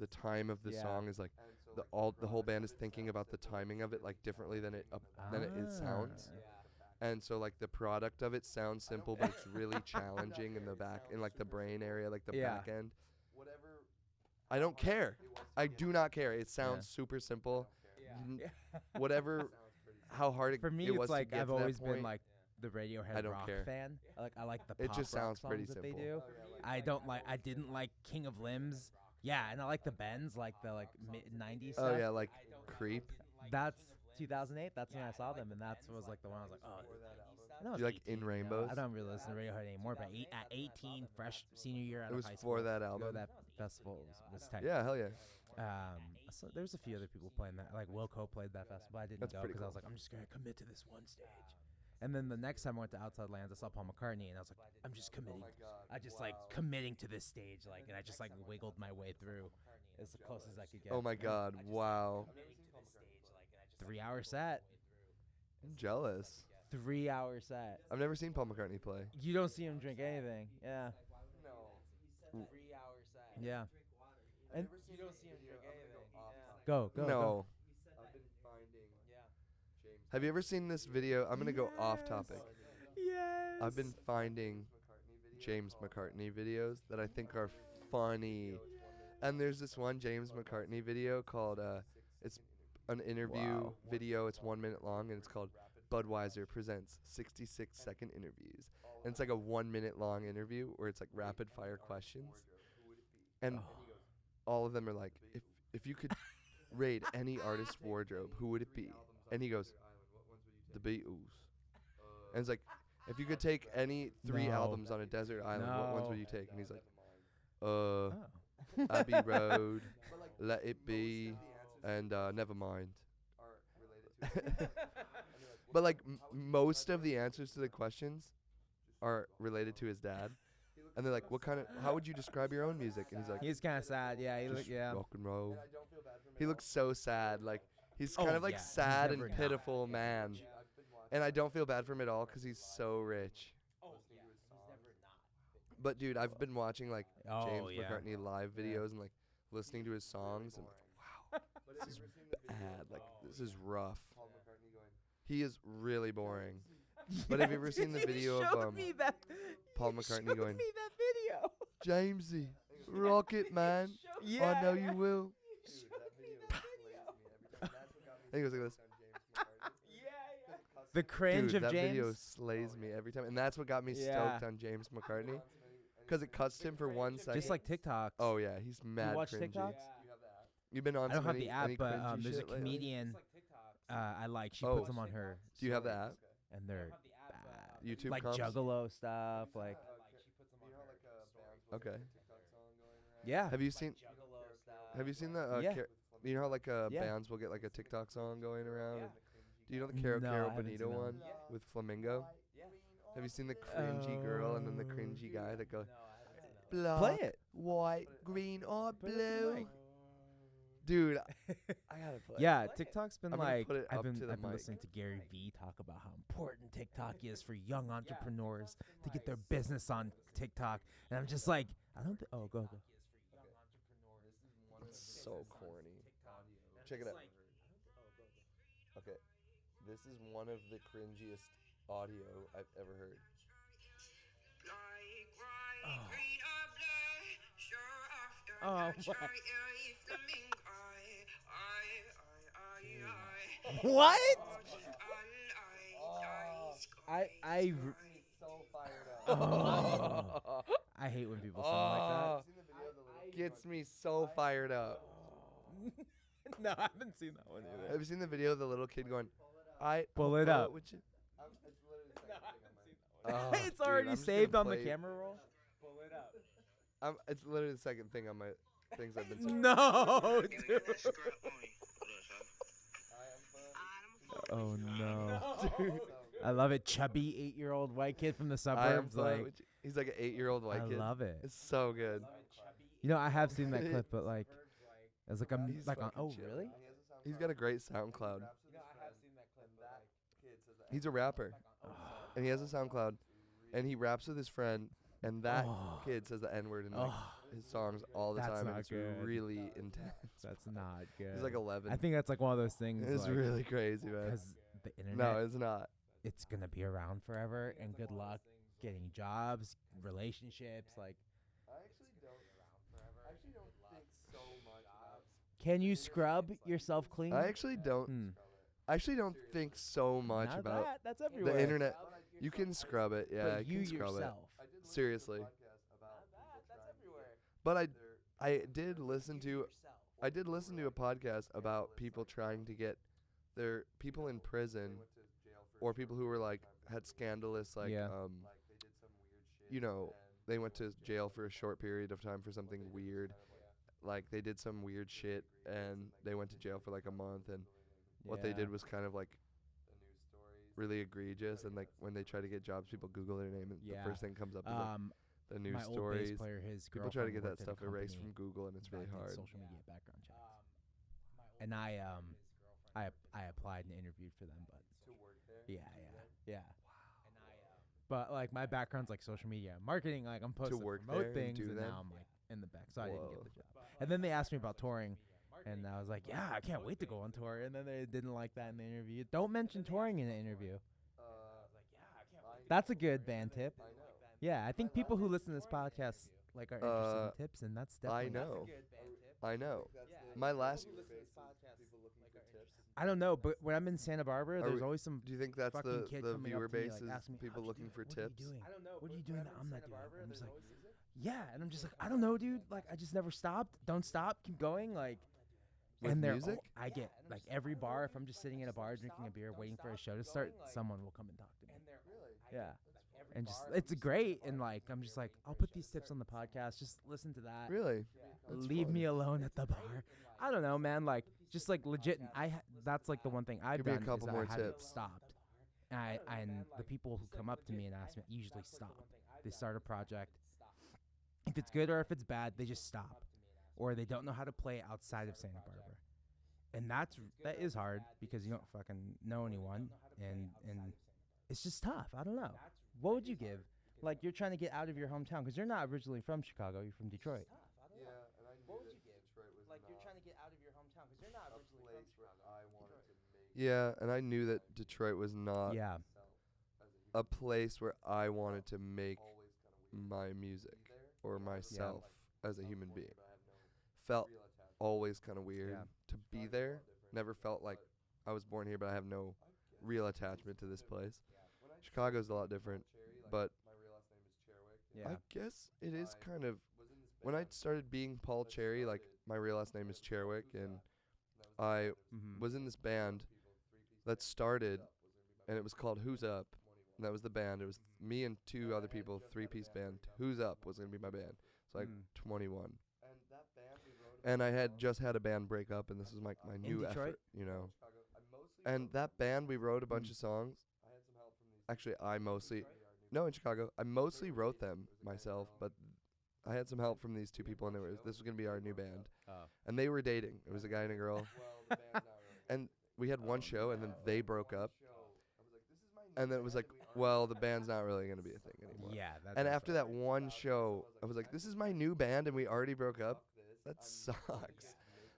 Speaker 2: time of the
Speaker 1: Yeah.
Speaker 2: song is like the whole band is thinking about the timing of it like differently than it sounds. And so like the product of it sounds simple, but it's really challenging in the back, in like the brain area, like the
Speaker 1: Yeah.
Speaker 2: back end. I don't care. I do not care. It sounds super simple. Whatever, how hard it,
Speaker 1: For me,
Speaker 2: it was
Speaker 1: it's like
Speaker 2: to get
Speaker 1: I've
Speaker 2: to that
Speaker 1: always been
Speaker 2: point.
Speaker 1: like the Radiohead
Speaker 2: I don't
Speaker 1: rock
Speaker 2: care.
Speaker 1: fan. I like the
Speaker 2: It
Speaker 1: pop
Speaker 2: just
Speaker 1: rock
Speaker 2: sounds pretty
Speaker 1: songs that they
Speaker 2: simple.
Speaker 1: do. I didn't like King of Limbs. Yeah, and I like the Bends, like the mid '90s
Speaker 2: Oh
Speaker 1: stuff.
Speaker 2: yeah, like Creep.
Speaker 1: That's 2008. That's when I saw them, and that was like the one I was like, oh. I know
Speaker 2: Do
Speaker 1: it's
Speaker 2: you like
Speaker 1: 18,
Speaker 2: In
Speaker 1: you know,
Speaker 2: Rainbows?
Speaker 1: I don't really listen to Radiohead anymore, but at 18, fresh senior year out
Speaker 2: It
Speaker 1: of
Speaker 2: was
Speaker 1: high
Speaker 2: for
Speaker 1: school,
Speaker 2: that
Speaker 1: to go
Speaker 2: album.
Speaker 1: to that festival was tight.
Speaker 2: Yeah, hell yeah.
Speaker 1: So there's a few other people playing that. Like Wilco played that festival. I didn't
Speaker 2: That's
Speaker 1: go
Speaker 2: pretty
Speaker 1: because I was
Speaker 2: cool.
Speaker 1: like, I'm just gonna commit to this one stage. And then the next time I went to Outside Lands, I saw Paul McCartney, and I was like, I'm just committing. I just like committing to this stage, like, and I just like wiggled my way through as close as I could get.
Speaker 2: Oh my god, wow.
Speaker 1: 3-hour set.
Speaker 2: I'm jealous.
Speaker 1: 3-hour set.
Speaker 2: I've never seen Paul McCartney play.
Speaker 1: You don't see him drink anything. Yeah. Yeah. And
Speaker 3: You don't see him drink anything.
Speaker 1: go.
Speaker 2: No.
Speaker 3: I've been finding James.
Speaker 2: Have you ever seen this video? I'm gonna go off topic.
Speaker 1: Yes.
Speaker 2: I've been finding James McCartney videos that I think are funny. And there's this one James McCartney video called it's an interview
Speaker 1: Wow.
Speaker 2: video. It's 1 minute long, and it's called Budweiser presents 66-second interviews. And it's like a 1 minute long interview where it's like rapid fire questions. And all of them are like, if you could raid any artist's wardrobe, who would it be? And he goes, the Beatles. And it's like, if you could take any 3
Speaker 1: No.
Speaker 2: albums on a desert island, what ones
Speaker 1: No.
Speaker 2: would you take? And he's like,
Speaker 1: Oh.
Speaker 2: Abbey Road, Let It Be, and Nevermind. But like most of the answers to the questions are related to his dad. And they're like, how would you describe your own music? And he's like,
Speaker 1: He's kind of sad. Yeah.
Speaker 2: just
Speaker 1: Yeah.
Speaker 2: rock and roll. He looks so sad. Like, he's
Speaker 1: Oh,
Speaker 2: kind of like
Speaker 1: yeah, he's
Speaker 2: sad and
Speaker 1: never not.
Speaker 2: pitiful man. And I don't feel bad for him at all because he's so rich. But dude, I've been watching like
Speaker 1: Oh,
Speaker 2: James
Speaker 1: yeah.
Speaker 2: McCartney live videos and like listening to his songs and wow, this is bad. Like, this is rough. He is really boring. But have you ever seen the video of Paul McCartney going,
Speaker 1: me that video.
Speaker 2: Jamesy, Rocket Man, I know you will. And he goes like this.
Speaker 1: The cringe
Speaker 2: Dude,
Speaker 1: of
Speaker 2: that video
Speaker 1: James.
Speaker 2: slays me every time. And that's what got me
Speaker 1: Yeah.
Speaker 2: stoked on James McCartney. Because it cuts him for 1 second.
Speaker 1: Just like TikToks.
Speaker 2: Oh yeah, he's mad
Speaker 1: watch
Speaker 2: cringy.
Speaker 1: TikToks?
Speaker 2: You've been on
Speaker 1: I don't have
Speaker 2: any
Speaker 1: the app, but
Speaker 2: cringy
Speaker 1: there's a
Speaker 2: shit lately?
Speaker 1: comedian I like. She
Speaker 2: Oh.
Speaker 1: puts them on her.
Speaker 2: Do you have the
Speaker 1: stories,
Speaker 2: app?
Speaker 1: And they're bad.
Speaker 2: YouTube
Speaker 1: like
Speaker 2: comps?
Speaker 1: Juggalo stuff. Like
Speaker 2: Okay.
Speaker 1: yeah.
Speaker 2: Have you seen the
Speaker 1: Yeah.
Speaker 2: you know how like
Speaker 1: Yeah.
Speaker 2: bands will get like a TikTok song going around? Do you know the
Speaker 1: No,
Speaker 2: Caro
Speaker 1: I
Speaker 2: Caro
Speaker 1: haven't
Speaker 2: Bonito
Speaker 1: seen that
Speaker 2: one with Flamingo? Have you seen the cringy girl and then the cringy guy that go black,
Speaker 1: Play it.
Speaker 2: white, green, or
Speaker 1: Put it
Speaker 2: blue?
Speaker 1: mic.
Speaker 2: Dude, I gotta play.
Speaker 1: Yeah, TikTok's been
Speaker 2: I'm gonna
Speaker 1: like
Speaker 2: put it
Speaker 1: I've
Speaker 2: up
Speaker 1: been
Speaker 2: to the
Speaker 1: I've been
Speaker 2: mic.
Speaker 1: listening to Gary Vee talk about how important TikTok is for young entrepreneurs to get their business on TikTok, and I'm just like, I don't. Oh, go.
Speaker 2: It's so corny. Check it out. Okay, this is one of the cringiest audio I've ever heard.
Speaker 1: Oh my. What? I
Speaker 3: So fired up.
Speaker 1: oh. I hate when people sound
Speaker 2: Gets me so fired up.
Speaker 1: like that. No, I haven't seen that one either.
Speaker 2: Have you seen the video of the little kid going, I
Speaker 1: Pull it up.
Speaker 2: would you?
Speaker 3: It's literally the second thing on my
Speaker 2: Oh,
Speaker 1: It's
Speaker 2: dude,
Speaker 1: already
Speaker 2: I'm just
Speaker 1: saved
Speaker 2: gonna
Speaker 1: on the
Speaker 2: play-
Speaker 1: camera roll.
Speaker 3: Pull it up.
Speaker 2: It's literally the second thing on my. things I've been saying.
Speaker 1: No, dude. Oh no. I love it. Chubby 8-year-old white kid from the suburbs. Like,
Speaker 2: He's like an 8-year-old white
Speaker 1: I
Speaker 2: kid.
Speaker 1: love it.
Speaker 2: It's so good.
Speaker 1: You know, I have seen that clip, but like, it's like
Speaker 2: He's
Speaker 1: like on.
Speaker 2: fucking
Speaker 1: Oh,
Speaker 2: chilling.
Speaker 1: really?
Speaker 2: He's got a great SoundCloud. He's a rapper, and he has a SoundCloud, and he raps with his friend, and that
Speaker 1: Oh.
Speaker 2: kid says the N-word in like his songs all the
Speaker 1: That's
Speaker 2: time, and
Speaker 1: not
Speaker 2: it's
Speaker 1: good.
Speaker 2: really intense.
Speaker 1: That's not good.
Speaker 2: He's like 11.
Speaker 1: I think that's like one of those things.
Speaker 2: It's
Speaker 1: like,
Speaker 2: really crazy, man.
Speaker 1: because the internet,
Speaker 2: No, it's not.
Speaker 1: it's gonna be around forever, and good luck getting jobs, relationships. Like,
Speaker 2: I actually don't think so much about.
Speaker 1: can you scrub yourself clean?
Speaker 2: I actually don't. I actually don't think so much
Speaker 1: Not
Speaker 2: about
Speaker 1: that. That's everywhere.
Speaker 2: the internet. You can scrub it, yeah.
Speaker 1: But
Speaker 2: you
Speaker 1: you
Speaker 2: can scrub
Speaker 1: yourself.
Speaker 2: it. Seriously.
Speaker 1: That's everywhere.
Speaker 2: But I did listen to a podcast about people trying to get their people in prison or people who were like had scandalous like
Speaker 1: Yeah.
Speaker 2: you know, they went to jail for a short period of time for something weird. Like they did some weird shit and they went to jail for like a month, and what they did was kind of like really egregious, and like when they try to get jobs, people Google their name and
Speaker 1: Yeah.
Speaker 2: the first thing comes up is like the news
Speaker 1: my old bass
Speaker 2: stories.
Speaker 1: player, his
Speaker 2: People try to
Speaker 1: girlfriend
Speaker 2: get that
Speaker 1: worked at a
Speaker 2: stuff erased
Speaker 1: company
Speaker 2: from Google, and it's really
Speaker 1: that did
Speaker 2: hard.
Speaker 1: Social media background checks. And I applied and interviewed for them, but yeah. But like my background's like social media marketing, like I'm supposed to
Speaker 2: work
Speaker 1: promote
Speaker 2: there and
Speaker 1: things,
Speaker 2: do
Speaker 1: and
Speaker 2: them?
Speaker 1: now I'm like in the back, so I didn't get
Speaker 2: Whoa.
Speaker 1: the job. And then they asked me about touring, and I was like, yeah, I can't wait to go on tour. And then they didn't like that in the interview. Don't mention touring in the interview. That's a good band tip. Yeah, I think people who listen to this podcast like are interested in tips, and that's definitely.
Speaker 2: I know. My last.
Speaker 1: I don't know, but when I'm in Santa Barbara, there's always some.
Speaker 2: Do you think that's
Speaker 1: fucking kid
Speaker 2: the
Speaker 1: coming
Speaker 2: viewer
Speaker 1: up to me,
Speaker 2: base
Speaker 1: like,
Speaker 2: is
Speaker 1: asking me,
Speaker 2: people
Speaker 1: "How'd you
Speaker 2: looking
Speaker 1: do
Speaker 2: for
Speaker 1: it? What are you
Speaker 2: tips?
Speaker 1: doing? What are you doing that I'm not doing?" I'm just like, yeah, and I'm just like, I don't know, dude. Like, I just never stopped. Don't stop. Keep going. Like,
Speaker 2: With
Speaker 1: and they're
Speaker 2: music?
Speaker 1: I get like every bar. If I'm just sitting in a bar drinking a beer, waiting for a show to start, someone will come and talk to me. Yeah, and just it's great. And like, I'm just like, I'll put these tips on the podcast. Just listen to that.
Speaker 2: Really? That's
Speaker 1: Leave
Speaker 2: fun.
Speaker 1: me alone at the bar. I don't know, man. Like, just like legit. That's like the one thing I've
Speaker 2: Give me a
Speaker 1: done
Speaker 2: couple
Speaker 1: is
Speaker 2: more
Speaker 1: I haven't
Speaker 2: tips.
Speaker 1: stopped. And the people who come up to me and ask me usually stop. They start a project. If it's good or if it's bad, they just stop, or they don't know how to play outside of Santa Barbara, and that is hard because you don't fucking know anyone, and it's just tough. I don't know. What would you give? Like, you're trying to get out of your hometown because you're not originally from Chicago. You're from Detroit. What would you give? Like, you're trying to get out of your hometown because you're not originally from Chicago.
Speaker 2: Yeah, and I knew that Detroit was not
Speaker 1: Yeah.
Speaker 2: a place where I wanted to make my music or myself as a human being. Felt always kind of weird to be there. Never felt like I was born here, but I have no real attachment to this place. Chicago's a lot different, but
Speaker 1: Yeah.
Speaker 2: I guess it is kind of. When I started being Paul Cherry, like my real last name is Cherwick, and I was in this band that started, and it was called Who's Up, and that was the band. It was me and two other people, 3-piece band. Who's Up was gonna be my band. So like 21, and I had just had a band break up, and this was my new
Speaker 1: Detroit?
Speaker 2: effort, you know. And that band, we wrote a bunch of songs. Actually, in Chicago. I mostly wrote them myself, but I had some help from these two people, and this was gonna be our new band. And they were dating. It was a guy and a girl. And we had one show, and then they broke up. And then it was like, well, the band's not really gonna be a thing anymore.
Speaker 1: Yeah.
Speaker 2: And after that one show, I was like, this is my new band, and we already broke up? That sucks.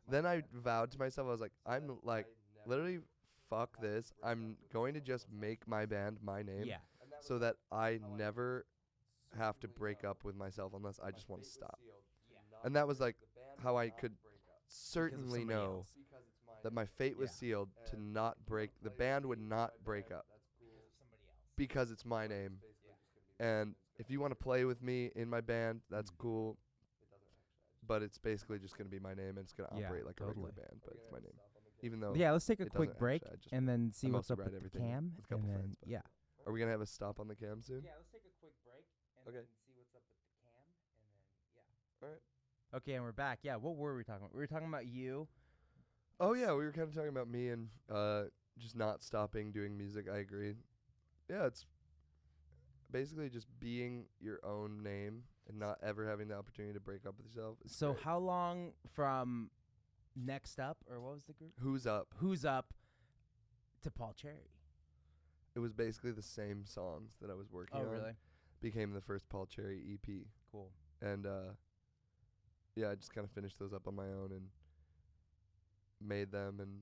Speaker 2: Then I vowed to myself, I was like, I'm like, literally, fuck this. I'm going to just make my band my name.
Speaker 1: Yeah.
Speaker 2: So that I never have to break up with myself unless I just want to stop. And that was like how I could certainly
Speaker 1: somebody
Speaker 2: know
Speaker 1: else.
Speaker 2: that my fate was sealed to not break, the band would not break up because it's my name. And if you want to play with me in my band, that's cool. But it's basically just going to be my name, and it's going to
Speaker 1: Yeah,
Speaker 2: operate like a regular
Speaker 1: totally.
Speaker 2: band, but it's my name. Even though
Speaker 1: Yeah, let's take a
Speaker 2: it
Speaker 1: quick
Speaker 2: doesn't
Speaker 1: break
Speaker 2: actually, I just-
Speaker 1: and then see
Speaker 2: I
Speaker 1: what's
Speaker 2: mostly
Speaker 1: up
Speaker 2: write
Speaker 1: with the
Speaker 2: everything
Speaker 1: cam.
Speaker 2: with a couple
Speaker 1: And then,
Speaker 2: friends, but-
Speaker 1: yeah.
Speaker 2: Are we going to have a stop on the cam soon?
Speaker 1: Yeah, let's take a quick break and
Speaker 2: Okay.
Speaker 1: then see what's up with the cam, and then
Speaker 2: All right.
Speaker 1: Okay, and we're back. Yeah, what were we talking about? We were talking about you.
Speaker 2: Oh yeah, we were kind of talking about me and just not stopping doing music. I agree. Yeah, it's basically just being your own name and not ever having the opportunity to break up with yourself. It's
Speaker 1: So
Speaker 2: great.
Speaker 1: how long from Next Up, or what was the group?
Speaker 2: Who's Up?
Speaker 1: Who's Up to Paul Cherry?
Speaker 2: It was basically the same songs that I was working on.
Speaker 1: Oh, really?
Speaker 2: Became the first Paul Cherry EP.
Speaker 1: Cool.
Speaker 2: And yeah, I just kind of finished those up on my own and made them and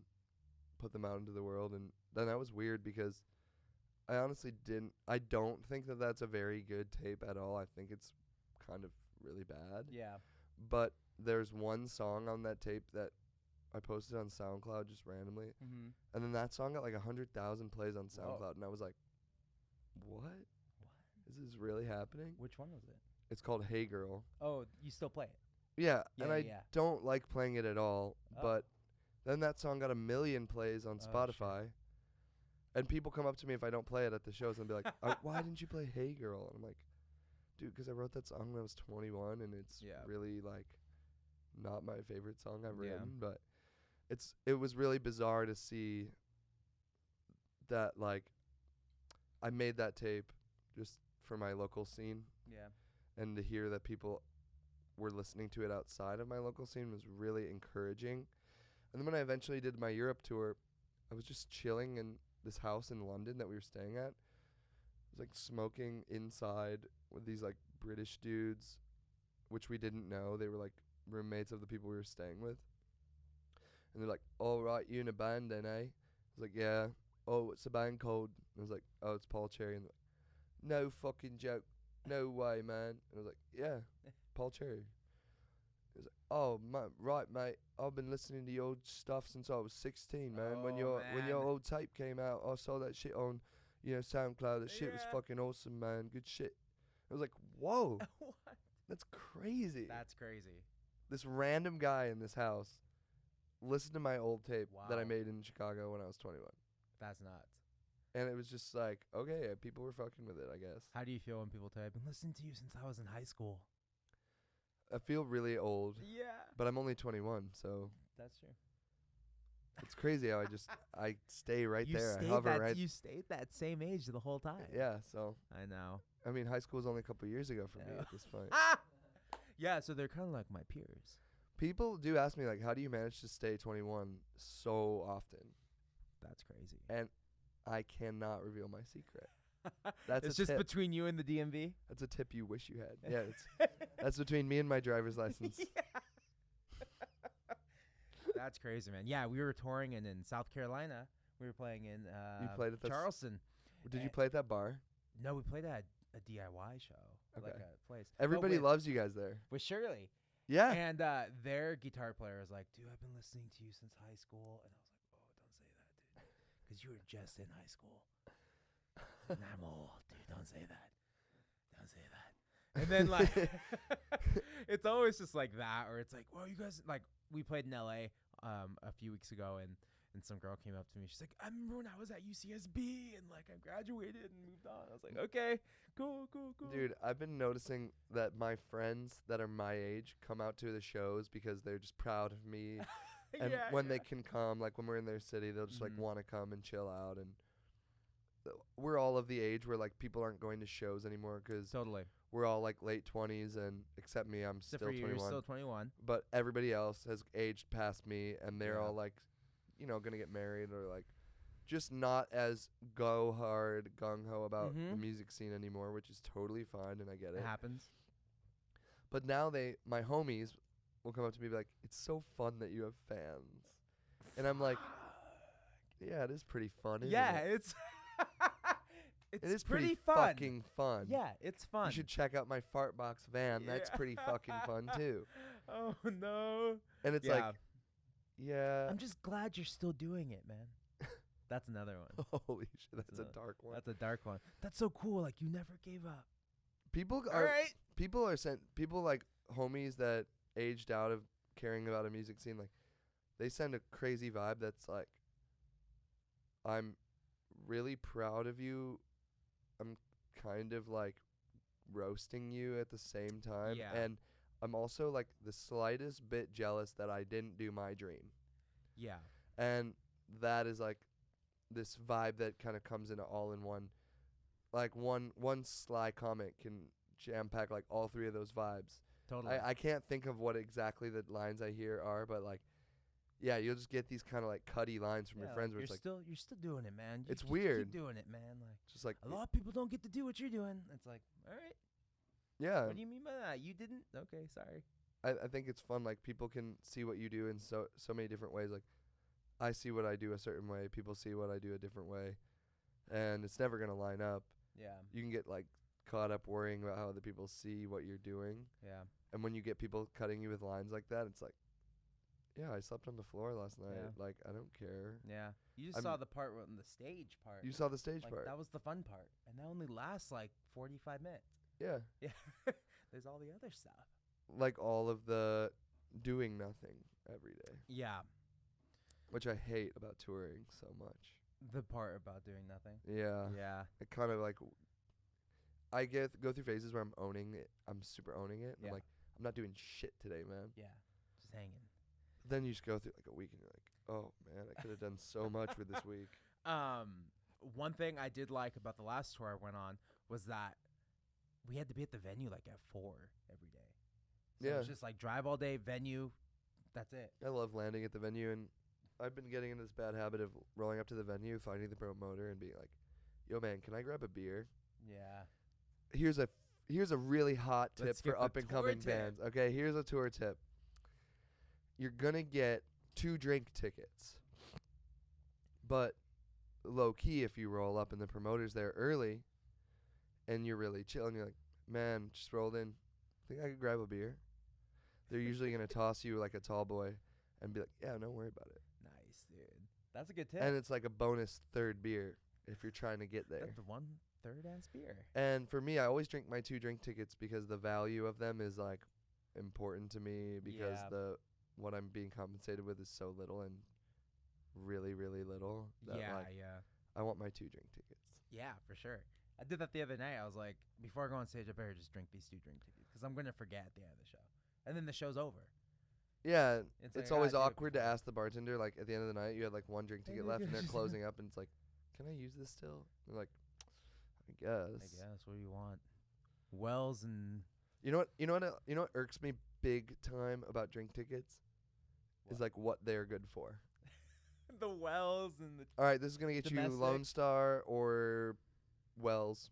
Speaker 2: put them out into the world. And then that was weird because I honestly don't think that that's a very good tape at all. I think it's kind of really bad.
Speaker 1: Yeah.
Speaker 2: But there's one song on that tape that I posted on SoundCloud just randomly.
Speaker 1: Mm-hmm.
Speaker 2: And then that song got like 100,000 plays on
Speaker 1: Whoa.
Speaker 2: SoundCloud. And I was like, what? Is this really happening?
Speaker 1: Which one was it?
Speaker 2: It's called Hey Girl.
Speaker 1: Oh, you still play it?
Speaker 2: Yeah,
Speaker 1: Yeah,
Speaker 2: and I
Speaker 1: yeah.
Speaker 2: don't like playing it at all.
Speaker 1: Oh.
Speaker 2: But then that song got 1 million plays on
Speaker 1: Oh,
Speaker 2: Spotify. And people come up to me if I don't play it at the shows and be like, why didn't you play Hey Girl? And I'm like, dude, because I wrote that song when I was 21, and it's really, like, not my favorite song I've written. But it was really bizarre to see that, like, I made that tape just for my local scene.
Speaker 1: Yeah.
Speaker 2: And to hear that people were listening to it outside of my local scene was really encouraging. And then when I eventually did my Europe tour, I was just chilling in this house in London that we were staying at. I was like smoking inside with these like British dudes, which we didn't know. They were like roommates of the people we were staying with. And they're like, "All right, you in a band then, eh?" I was like, "Yeah." "Oh, what's the band called?" And I was like, "Oh, it's Paul Cherry." And they're like, "No fucking joke. No way, man." And I was like, "Yeah, Paul Cherry." He was like, "Oh, right, mate. I've been listening to your stuff since I was 16, man. When
Speaker 1: Oh,
Speaker 2: your
Speaker 1: man.
Speaker 2: old tape came out, I saw that shit on, SoundCloud. That shit was
Speaker 1: Yeah.
Speaker 2: fucking awesome, man. Good shit." I was like, "Whoa,
Speaker 1: What?
Speaker 2: that's crazy."
Speaker 1: That's crazy.
Speaker 2: This random guy in this house listened to my old tape that I
Speaker 1: Wow.
Speaker 2: made in Chicago when I was 21.
Speaker 1: That's nuts.
Speaker 2: And it was just like, okay, people were fucking with it, I guess.
Speaker 1: How do you feel when people tell you, "I've been listening to you since I was in high school"?
Speaker 2: I feel really old,
Speaker 1: Yeah.
Speaker 2: but I'm only 21, so
Speaker 1: That's true.
Speaker 2: it's crazy how I stay right
Speaker 1: you
Speaker 2: there. I
Speaker 1: stayed
Speaker 2: hover
Speaker 1: that,
Speaker 2: right.
Speaker 1: You stayed that same age the whole time.
Speaker 2: Yeah, so
Speaker 1: I know.
Speaker 2: I mean, high school was only a couple years ago for me
Speaker 1: Yeah.
Speaker 2: at this point.
Speaker 1: Yeah, so they're kind of like my peers.
Speaker 2: People do ask me like, how do you manage to stay 21 so often?
Speaker 1: That's crazy.
Speaker 2: And I cannot reveal my secret. That's
Speaker 1: it's
Speaker 2: a
Speaker 1: just
Speaker 2: tip.
Speaker 1: between you and the DMV.
Speaker 2: That's a tip you wish you had. Yeah, that's between me and my driver's license.
Speaker 1: Yeah. That's crazy, man. Yeah, we were touring in South Carolina. We were playing in
Speaker 2: You played at the
Speaker 1: Charleston.
Speaker 2: Did you play at that bar?
Speaker 1: No, we played at a DIY show, like
Speaker 2: Okay.
Speaker 1: a place.
Speaker 2: Everybody
Speaker 1: with,
Speaker 2: loves you guys there.
Speaker 1: with Shirley.
Speaker 2: Yeah.
Speaker 1: And their guitar player was like, "Dude, I've been listening to you since high school." And I was like, "Oh, don't say that, dude. Because you were just in high school. And I'm old, dude. Don't say that. Don't say that." And then, like, it's always just like that, or it's like, "Well, you guys," like, we played in LA a few weeks ago, and some girl came up to me. She's like, "I remember when I was at UCSB, and, like, I graduated and moved on." I was like, "Okay, cool.
Speaker 2: Dude, I've been noticing that my friends that are my age come out to the shows because they're just proud of me. And
Speaker 1: Yeah,
Speaker 2: when
Speaker 1: yeah.
Speaker 2: they can come, like when we're in their city, they'll just like
Speaker 1: Mhm.
Speaker 2: want to come and chill out. And we're all of the age where like people aren't going to shows anymore because
Speaker 1: Totally.
Speaker 2: we're all like late 20s, and except me, I'm
Speaker 1: Except
Speaker 2: still
Speaker 1: for you,
Speaker 2: 21.
Speaker 1: you're still 21.
Speaker 2: But everybody else has aged past me, and they're
Speaker 1: Yeah.
Speaker 2: all like, gonna get married or like just not as go hard gung ho about the
Speaker 1: Mhm.
Speaker 2: music scene anymore, which is totally fine, and I get
Speaker 1: It
Speaker 2: it.
Speaker 1: happens.
Speaker 2: But now my homies will come up to me and be like, "It's so fun that you have fans," and I'm like, "Yeah, it is pretty fun, isn't
Speaker 1: Yeah,
Speaker 2: it?
Speaker 1: it's it's
Speaker 2: It is
Speaker 1: pretty
Speaker 2: pretty
Speaker 1: fun.
Speaker 2: fucking fun.
Speaker 1: Yeah, it's fun.
Speaker 2: You should check out my fart box van. That's
Speaker 1: Yeah.
Speaker 2: pretty fucking fun too."
Speaker 1: Oh no.
Speaker 2: And it's
Speaker 1: Yeah.
Speaker 2: like, yeah.
Speaker 1: I'm just glad you're still doing it, man. That's another one.
Speaker 2: Holy shit, that's a
Speaker 1: So,
Speaker 2: dark one.
Speaker 1: That's a dark one. That's so cool. Like, you never gave up.
Speaker 2: People
Speaker 1: All
Speaker 2: are
Speaker 1: right.
Speaker 2: people like homies that aged out of caring about a music scene, like they send a crazy vibe that's like, "I'm really proud of you. I'm kind of like roasting you at the same time,
Speaker 1: Yeah.
Speaker 2: and I'm also like the slightest bit jealous that I didn't do my dream.
Speaker 1: Yeah.
Speaker 2: And that is like this vibe that kind of comes into all in one. Like one sly comment can jam pack like all three of those vibes.
Speaker 1: Totally.
Speaker 2: I can't think of what exactly the lines I hear are, but like, yeah, you'll just get these kind of like cutty lines from your friends where it's like,
Speaker 1: you're still doing it, man.
Speaker 2: It's
Speaker 1: Keep
Speaker 2: weird.
Speaker 1: doing it, man. Like
Speaker 2: just like,
Speaker 1: a lot of people don't get to do what you're doing. It's like, all right.
Speaker 2: yeah.
Speaker 1: What do you mean by that? You didn't? Okay, sorry.
Speaker 2: I think it's fun. Like people can see what you do in so many different ways. Like I see what I do a certain way. People see what I do a different way, and it's never gonna line up.
Speaker 1: Yeah.
Speaker 2: You can get like caught up worrying about how other people see what you're doing.
Speaker 1: Yeah.
Speaker 2: And when you get people cutting you with lines like that, it's like, yeah, I slept on the floor last night.
Speaker 1: Yeah.
Speaker 2: Like, I don't care.
Speaker 1: Yeah. You just saw the part on the stage part.
Speaker 2: You saw the stage
Speaker 1: like,
Speaker 2: part.
Speaker 1: That was the fun part. And that only lasts like 45 minutes.
Speaker 2: Yeah.
Speaker 1: Yeah. There's all the other stuff.
Speaker 2: Like all of the doing nothing every day.
Speaker 1: Yeah.
Speaker 2: Which I hate about touring so much.
Speaker 1: The part about doing nothing.
Speaker 2: Yeah.
Speaker 1: Yeah.
Speaker 2: It kind of like, I go through phases where I'm owning it. I'm super owning it. And I'm like, I'm not doing shit today, man.
Speaker 1: Yeah. Just hanging.
Speaker 2: Then you just go through like a week and you're like, oh man, I could have done so much with this week.
Speaker 1: One thing I did like about the last tour I went on was that we had to be at the venue like at 4 every day. So
Speaker 2: Yeah.
Speaker 1: it was just like drive all day, venue, that's it.
Speaker 2: I love landing at the venue, and I've been getting into this bad habit of rolling up to the venue, finding the promoter, and being like, yo man, can I grab a beer?
Speaker 1: Yeah.
Speaker 2: Here's a really hot tip
Speaker 1: Let's get
Speaker 2: for
Speaker 1: the
Speaker 2: up and coming
Speaker 1: tour tip.
Speaker 2: bands. Okay, here's a tour tip. You're gonna get 2 drink tickets, but low key, if you roll up and the promoter's there early, and you're really chill, and you're like, man, just rolled in, think I could grab a beer? They're usually gonna toss you like a tall boy, and be like, yeah, don't worry about it.
Speaker 1: Nice, dude. That's a good tip.
Speaker 2: And it's like a bonus 3rd beer if you're trying to get there.
Speaker 1: That's the 1/3 ass beer.
Speaker 2: And for me, I always drink my 2 drink tickets because the value of them is like important to me, because
Speaker 1: Yeah.
Speaker 2: what I'm being compensated with is so little and really, really little that like
Speaker 1: Yeah.
Speaker 2: I want my 2 drink tickets.
Speaker 1: Yeah, for sure. I did that the other night. I was like, before I go on stage, I better just drink these 2 drink tickets because I'm going to forget at the end of the show. And then the show's over.
Speaker 2: Yeah,
Speaker 1: It's
Speaker 2: it's
Speaker 1: like,
Speaker 2: always
Speaker 1: I gotta do it
Speaker 2: awkward to
Speaker 1: before.
Speaker 2: ask the bartender, like at the end of the night, you had like 1 drink ticket left and they're closing up, and it's like, can I use this still? They're like, I guess.
Speaker 1: I guess. What do you want? Wells and...
Speaker 2: You know what irks me big time about drink tickets? Is
Speaker 1: What?
Speaker 2: like what they're good for.
Speaker 1: the Wells and the...
Speaker 2: All right, this is going to get you
Speaker 1: Domestic.
Speaker 2: Lone Star or Wells.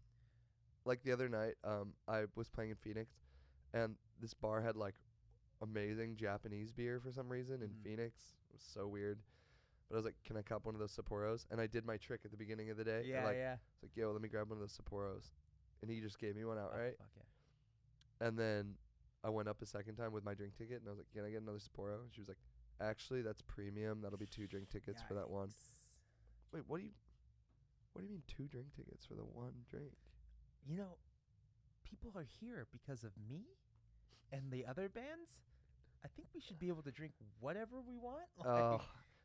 Speaker 2: Like the other night, I was playing in Phoenix, and this bar had like amazing Japanese beer for some reason in
Speaker 1: Mhm.
Speaker 2: Phoenix. It was so weird. But I was like, can I cop one of those Sapporos? And I did my trick at the beginning of the day.
Speaker 1: Yeah,
Speaker 2: like,
Speaker 1: yeah.
Speaker 2: It's like, yo, let me grab one of those Sapporos. And he just gave me one outright.
Speaker 1: Oh, fuck yeah.
Speaker 2: And then I went up a second time with my drink ticket, and I was like, can I get another Sapporo? And she was like, actually, that's premium. That'll be 2 drink tickets for that one.
Speaker 1: Yikes.
Speaker 2: Wait, what do you mean 2 drink tickets for the 1 drink?
Speaker 1: You know, people are here because of me and the other bands. I think we should be able to drink whatever we want.
Speaker 2: Oh,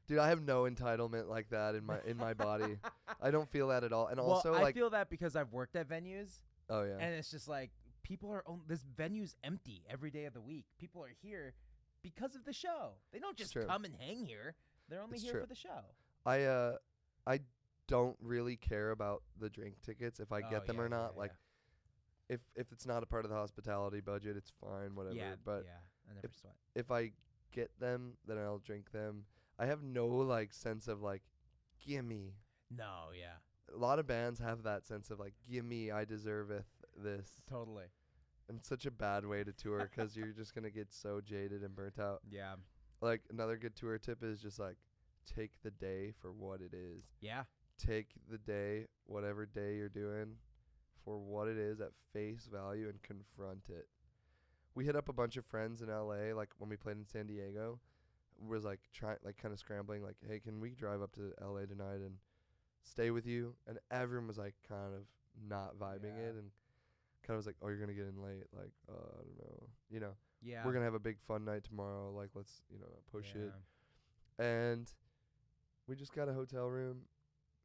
Speaker 2: dude, I have no entitlement like that in my body. I don't feel that at all. And
Speaker 1: Well,
Speaker 2: also,
Speaker 1: I
Speaker 2: like,
Speaker 1: feel that because I've worked at venues,
Speaker 2: oh yeah,
Speaker 1: and it's just like people are this venue's empty every day of the week. People are here because of the show. They don't just
Speaker 2: true.
Speaker 1: come and hang here. They're only
Speaker 2: It's
Speaker 1: here
Speaker 2: true.
Speaker 1: for the show.
Speaker 2: I don't really care about the drink tickets if I get them or not. Like, if it's not a part of the hospitality budget, it's fine, whatever.
Speaker 1: Yeah,
Speaker 2: But
Speaker 1: yeah, I never sweat.
Speaker 2: if I get them, then I'll drink them. I have no like sense of like, gimme.
Speaker 1: No, yeah,
Speaker 2: A lot of bands have that sense of like, gimme, I deserveth this.
Speaker 1: totally.
Speaker 2: And it's such a bad way to tour because you're just gonna get so jaded and burnt out.
Speaker 1: Yeah,
Speaker 2: Like, another good tour tip is just like, take the day for what it is.
Speaker 1: yeah,
Speaker 2: Take the day, whatever day you're doing, for what it is at face value and confront it. We hit up a bunch of friends in LA, like when we played in San Diego, was like kind of scrambling, like, hey, can we drive up to LA tonight and stay with you? And everyone was like kind of not vibing
Speaker 1: Yeah.
Speaker 2: it, and kind of was like, oh, you're gonna get in late, like, I don't know,
Speaker 1: yeah.
Speaker 2: we're gonna have a big fun night tomorrow, like, let's push it. And we just got a hotel room.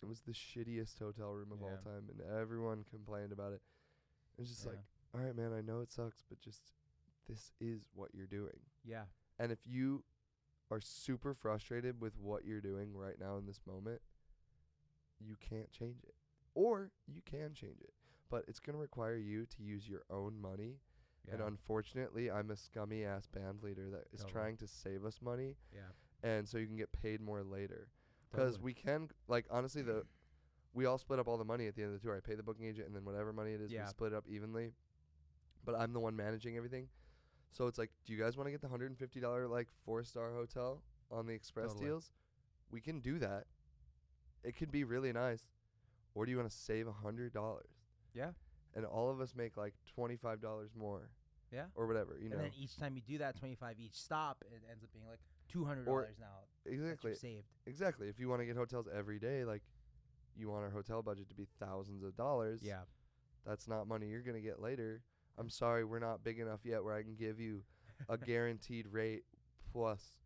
Speaker 2: It was the shittiest hotel room of all
Speaker 1: Yeah.
Speaker 2: time, and everyone complained about it. It's just
Speaker 1: Yeah.
Speaker 2: like, all right, man, I know it sucks, but just this is what you're doing.
Speaker 1: Yeah.
Speaker 2: And if you are super frustrated with what you're doing right now in this moment, you can't change it. Or you can change it. But it's going to require you to use your own money.
Speaker 1: Yeah.
Speaker 2: And unfortunately, I'm a scummy ass band leader that is trying to save us money.
Speaker 1: Yeah.
Speaker 2: And so you can get paid more later. Because we can, like, honestly, we all split up all the money at the end of the tour. I pay the booking agent, and then whatever money it is, we split it up evenly. But I'm the one managing everything. So it's like, do you guys want to get the $150, like, 4-star hotel on the express deals? We can do that. It could be really nice. Or do you want to save $100?
Speaker 1: Yeah.
Speaker 2: And all of us make, like, $25 more.
Speaker 1: Yeah.
Speaker 2: Or whatever, you know.
Speaker 1: And then each time you do that, 25 each stop, it ends up being like $200 now.
Speaker 2: Exactly.
Speaker 1: That you saved.
Speaker 2: Exactly. If you want to get hotels every day, like, you want our hotel budget to be thousands of dollars.
Speaker 1: Yeah.
Speaker 2: That's not money you're going to get later. I'm sorry, we're not big enough yet where I can give you a guaranteed rate plus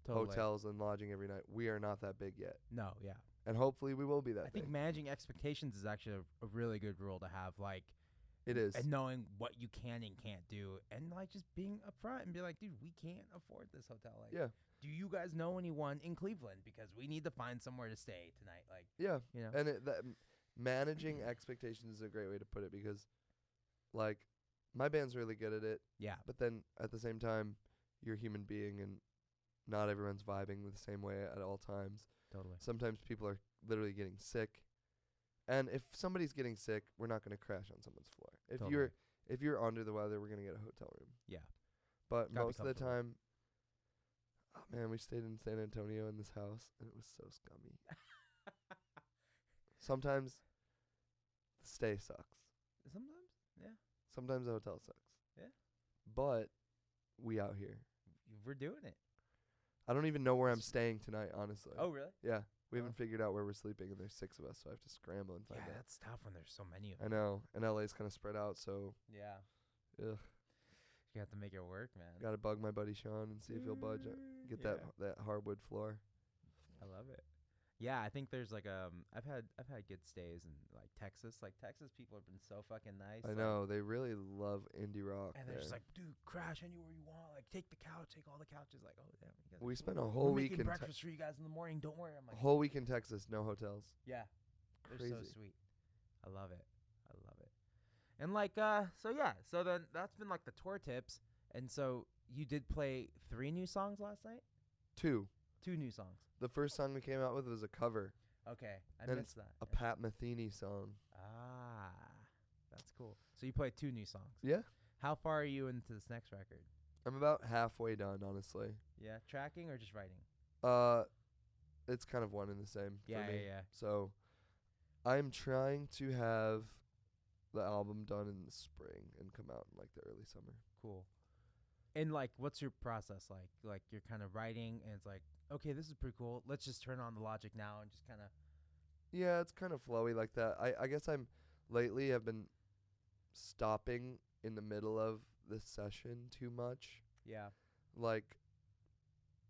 Speaker 2: hotels and lodging every night. We are not that big yet.
Speaker 1: No, yeah.
Speaker 2: And hopefully we will be that
Speaker 1: I think managing expectations is actually a really good rule to have. Like,
Speaker 2: it is.
Speaker 1: And knowing what you can and can't do. And, like, just being upfront and be like, dude, we can't afford this hotel. Like,
Speaker 2: yeah.
Speaker 1: Do you guys know anyone in Cleveland? Because we need to find somewhere to stay tonight. Like,
Speaker 2: yeah.
Speaker 1: You know?
Speaker 2: And managing expectations is a great way to put it because, like, my band's really good at it.
Speaker 1: Yeah.
Speaker 2: But then at the same time, you're a human being and not everyone's vibing the same way at all times.
Speaker 1: Totally.
Speaker 2: Sometimes people are literally getting sick. And if somebody's getting sick, we're not going to crash on someone's floor. If you're under the weather, we're going to get a hotel room.
Speaker 1: Yeah.
Speaker 2: But most of the time, oh man, we stayed in San Antonio in this house and it was so scummy. Sometimes the stay sucks.
Speaker 1: Sometimes, yeah.
Speaker 2: Sometimes the hotel sucks.
Speaker 1: Yeah.
Speaker 2: But we out here.
Speaker 1: We're doing it.
Speaker 2: I don't even know where I'm staying tonight, honestly.
Speaker 1: Oh, really?
Speaker 2: Yeah. We haven't figured out where we're sleeping, and there's 6 of us, so I have to scramble and find out.
Speaker 1: Yeah, that's tough when there's so many of
Speaker 2: I
Speaker 1: them.
Speaker 2: know. And LA's kind of spread out, so.
Speaker 1: Yeah.
Speaker 2: Ugh.
Speaker 1: You have to make it work, man.
Speaker 2: Got to bug my buddy Sean and see if he'll budge. Get that hardwood floor.
Speaker 1: I love it. Yeah, I think there's like I've had good stays in like Texas. Like Texas people have been so fucking nice.
Speaker 2: I know, they really love indie rock.
Speaker 1: And they're just like, dude, crash anywhere you want. Like take the couch, take all the couches. Like, oh damn, you guys.
Speaker 2: We spent a whole week in
Speaker 1: breakfast for you guys in the morning. Don't worry. I'm like,
Speaker 2: whole week in Texas, no hotels.
Speaker 1: Yeah,
Speaker 2: Crazy.
Speaker 1: they're so sweet. I love it. I love it. And like so then that's been like the tour tips. And so you did play 3 new songs last night?
Speaker 2: 2
Speaker 1: new songs.
Speaker 2: The first song we came out with was a cover.
Speaker 1: Okay, I missed that.
Speaker 2: A Pat Metheny song.
Speaker 1: Ah, that's cool. So you played 2 new songs.
Speaker 2: Yeah.
Speaker 1: How far are you into this next record?
Speaker 2: I'm about halfway done, honestly.
Speaker 1: Yeah, tracking or just writing?
Speaker 2: It's kind of one and the same for me.
Speaker 1: Yeah.
Speaker 2: So I'm trying to have the album done in the spring and come out in like the early summer.
Speaker 1: Cool. And like, what's your process like? Like you're kind of writing and it's like, okay, this is pretty cool. Let's just turn on the Logic now and just kind of.
Speaker 2: Yeah, it's kind of flowy like that. I guess lately I've been stopping in the middle of the session too much.
Speaker 1: Yeah.
Speaker 2: Like,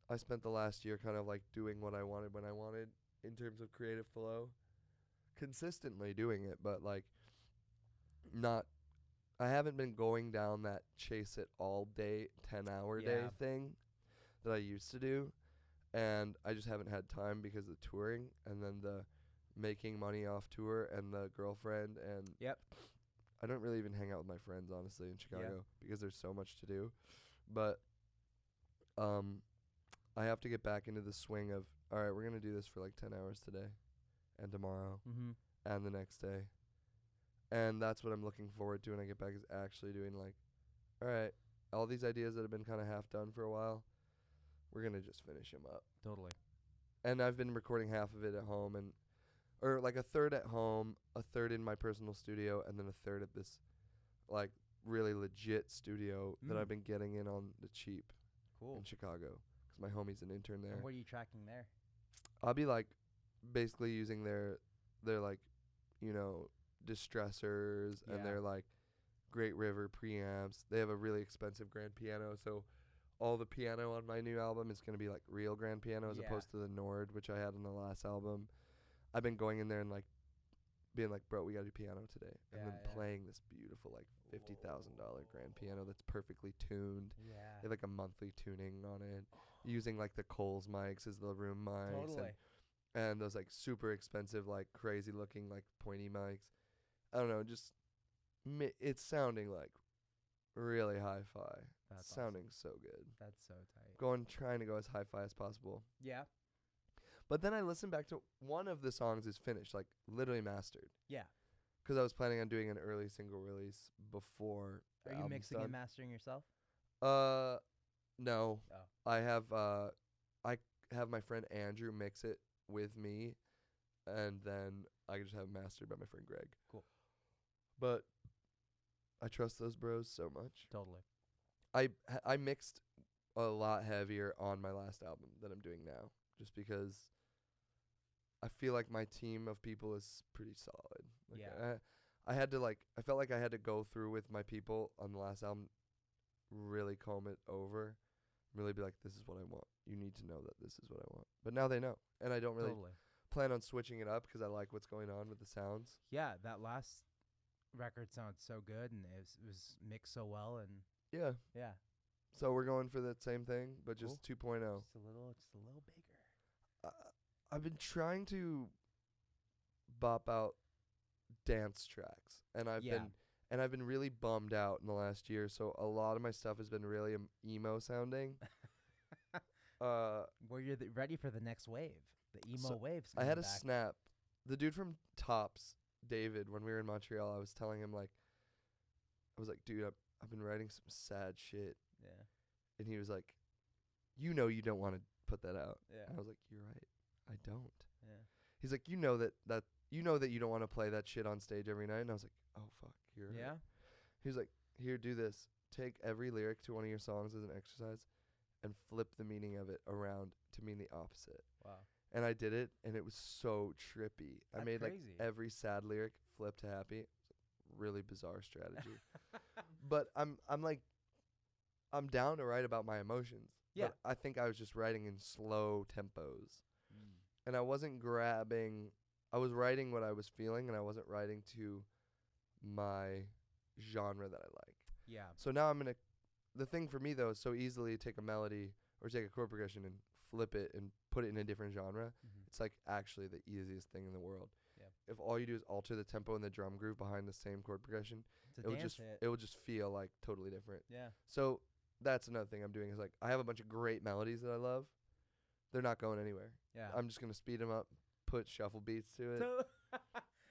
Speaker 2: I spent the last year kind of like doing what I wanted when I wanted in terms of creative flow. Consistently doing it, but like I haven't been going down that chase it all day 10-hour day thing that I used to do, and I just haven't had time because of the touring and then the making money off tour and the girlfriend, and I don't really even hang out with my friends honestly in Chicago because there's so much to do. But I have to get back into the swing of, all right, we're going to do this for like 10 hours today and tomorrow and the next day. And that's what I'm looking forward to when I get back, is actually doing like, all right, all these ideas that have been kind of half done for a while, we're going to just finish them up.
Speaker 1: Totally.
Speaker 2: And I've been recording half of it at home, or like a third at home, a third in my personal studio, and then a third at this like really legit studio that I've been getting in on the cheap in Chicago because my homie's an intern there.
Speaker 1: And what are you tracking there?
Speaker 2: I'll be like basically using their like, you know, distressors and their like Great River preamps. They have a really expensive grand piano, so all the piano on my new album is going to be like real grand piano as opposed to the Nord, which I had on the last album. I've been going in there and like being like, bro, we got to do piano today. And
Speaker 1: Yeah,
Speaker 2: then
Speaker 1: yeah.
Speaker 2: playing this beautiful, like, $50,000 grand piano that's perfectly tuned. They
Speaker 1: Yeah.
Speaker 2: have, like, a monthly tuning on it. Using, like, the Coles mics as the room mics.
Speaker 1: Totally.
Speaker 2: And those, like, super expensive, like, crazy looking, like, pointy mics. I don't know, just, it's sounding, like, really hi-fi.
Speaker 1: That's
Speaker 2: Sounding so good.
Speaker 1: That's so tight.
Speaker 2: Trying to go as hi-fi as possible.
Speaker 1: Yeah.
Speaker 2: But then I listened back to one of the songs is finished, like, literally mastered.
Speaker 1: Yeah.
Speaker 2: Because I was planning on doing an early single release before the
Speaker 1: Are you
Speaker 2: album's
Speaker 1: mixing
Speaker 2: done.
Speaker 1: and mastering yourself?
Speaker 2: No.
Speaker 1: Oh.
Speaker 2: I have my friend Andrew mix it with me, and then I just have it mastered by my friend Greg.
Speaker 1: Cool.
Speaker 2: But I trust those bros so much.
Speaker 1: Totally.
Speaker 2: I mixed a lot heavier on my last album than I'm doing now, just because I feel like my team of people is pretty solid. Like
Speaker 1: Yeah.
Speaker 2: I felt like I had to go through with my people on the last album, really comb it over, really be like, this is what I want. You need to know that this is what I want. But now they know, and I don't really
Speaker 1: Totally.
Speaker 2: plan on switching it up because I like what's going on with the sounds.
Speaker 1: Yeah, that last record sounds so good, and it was mixed so well, and
Speaker 2: Yeah.
Speaker 1: yeah,
Speaker 2: So we're going for that same thing, but just 2.0.
Speaker 1: just a little bigger.
Speaker 2: I've been trying to bop out dance tracks, and I've been really bummed out in the last year. So a lot of my stuff has been really emo sounding.
Speaker 1: Well, you're ready for the next wave, the emo waves.
Speaker 2: I had a
Speaker 1: back.
Speaker 2: snap. The dude from Tops, David, when we were in Montreal, I was telling him, like, I was like, dude, I've been writing some sad shit.
Speaker 1: Yeah.
Speaker 2: And he was like, you know you don't want to put that out.
Speaker 1: Yeah.
Speaker 2: And I was like, you're right. I don't.
Speaker 1: Yeah.
Speaker 2: He's like, you know that you don't want to play that shit on stage every night. And I was like, oh, fuck. You're
Speaker 1: Yeah.
Speaker 2: right. He was like, here, do this. Take every lyric to one of your songs as an exercise and flip the meaning of it around to mean the opposite.
Speaker 1: Wow.
Speaker 2: And I did it, and it was so trippy. I
Speaker 1: That's
Speaker 2: made,
Speaker 1: crazy.
Speaker 2: like, every sad lyric flip to happy. Really bizarre strategy. But I'm down to write about my emotions.
Speaker 1: Yeah.
Speaker 2: But I think I was just writing in slow tempos.
Speaker 1: Mm.
Speaker 2: And I wasn't I was writing what I was feeling, and I wasn't writing to my genre that I like.
Speaker 1: Yeah.
Speaker 2: So now the thing for me, though, is so easily take a melody or take a chord progression and flip it and put it in a different genre.
Speaker 1: Mm-hmm.
Speaker 2: It's like actually the easiest thing in the world.
Speaker 1: Yeah.
Speaker 2: If all you do is alter the tempo and the drum groove behind the same chord progression,
Speaker 1: It's a dance hit.
Speaker 2: it will just feel like totally different.
Speaker 1: Yeah.
Speaker 2: So that's another thing I'm doing is, like, I have a bunch of great melodies that I love. They're not going anywhere.
Speaker 1: Yeah.
Speaker 2: I'm just going to speed them up, put shuffle beats to it,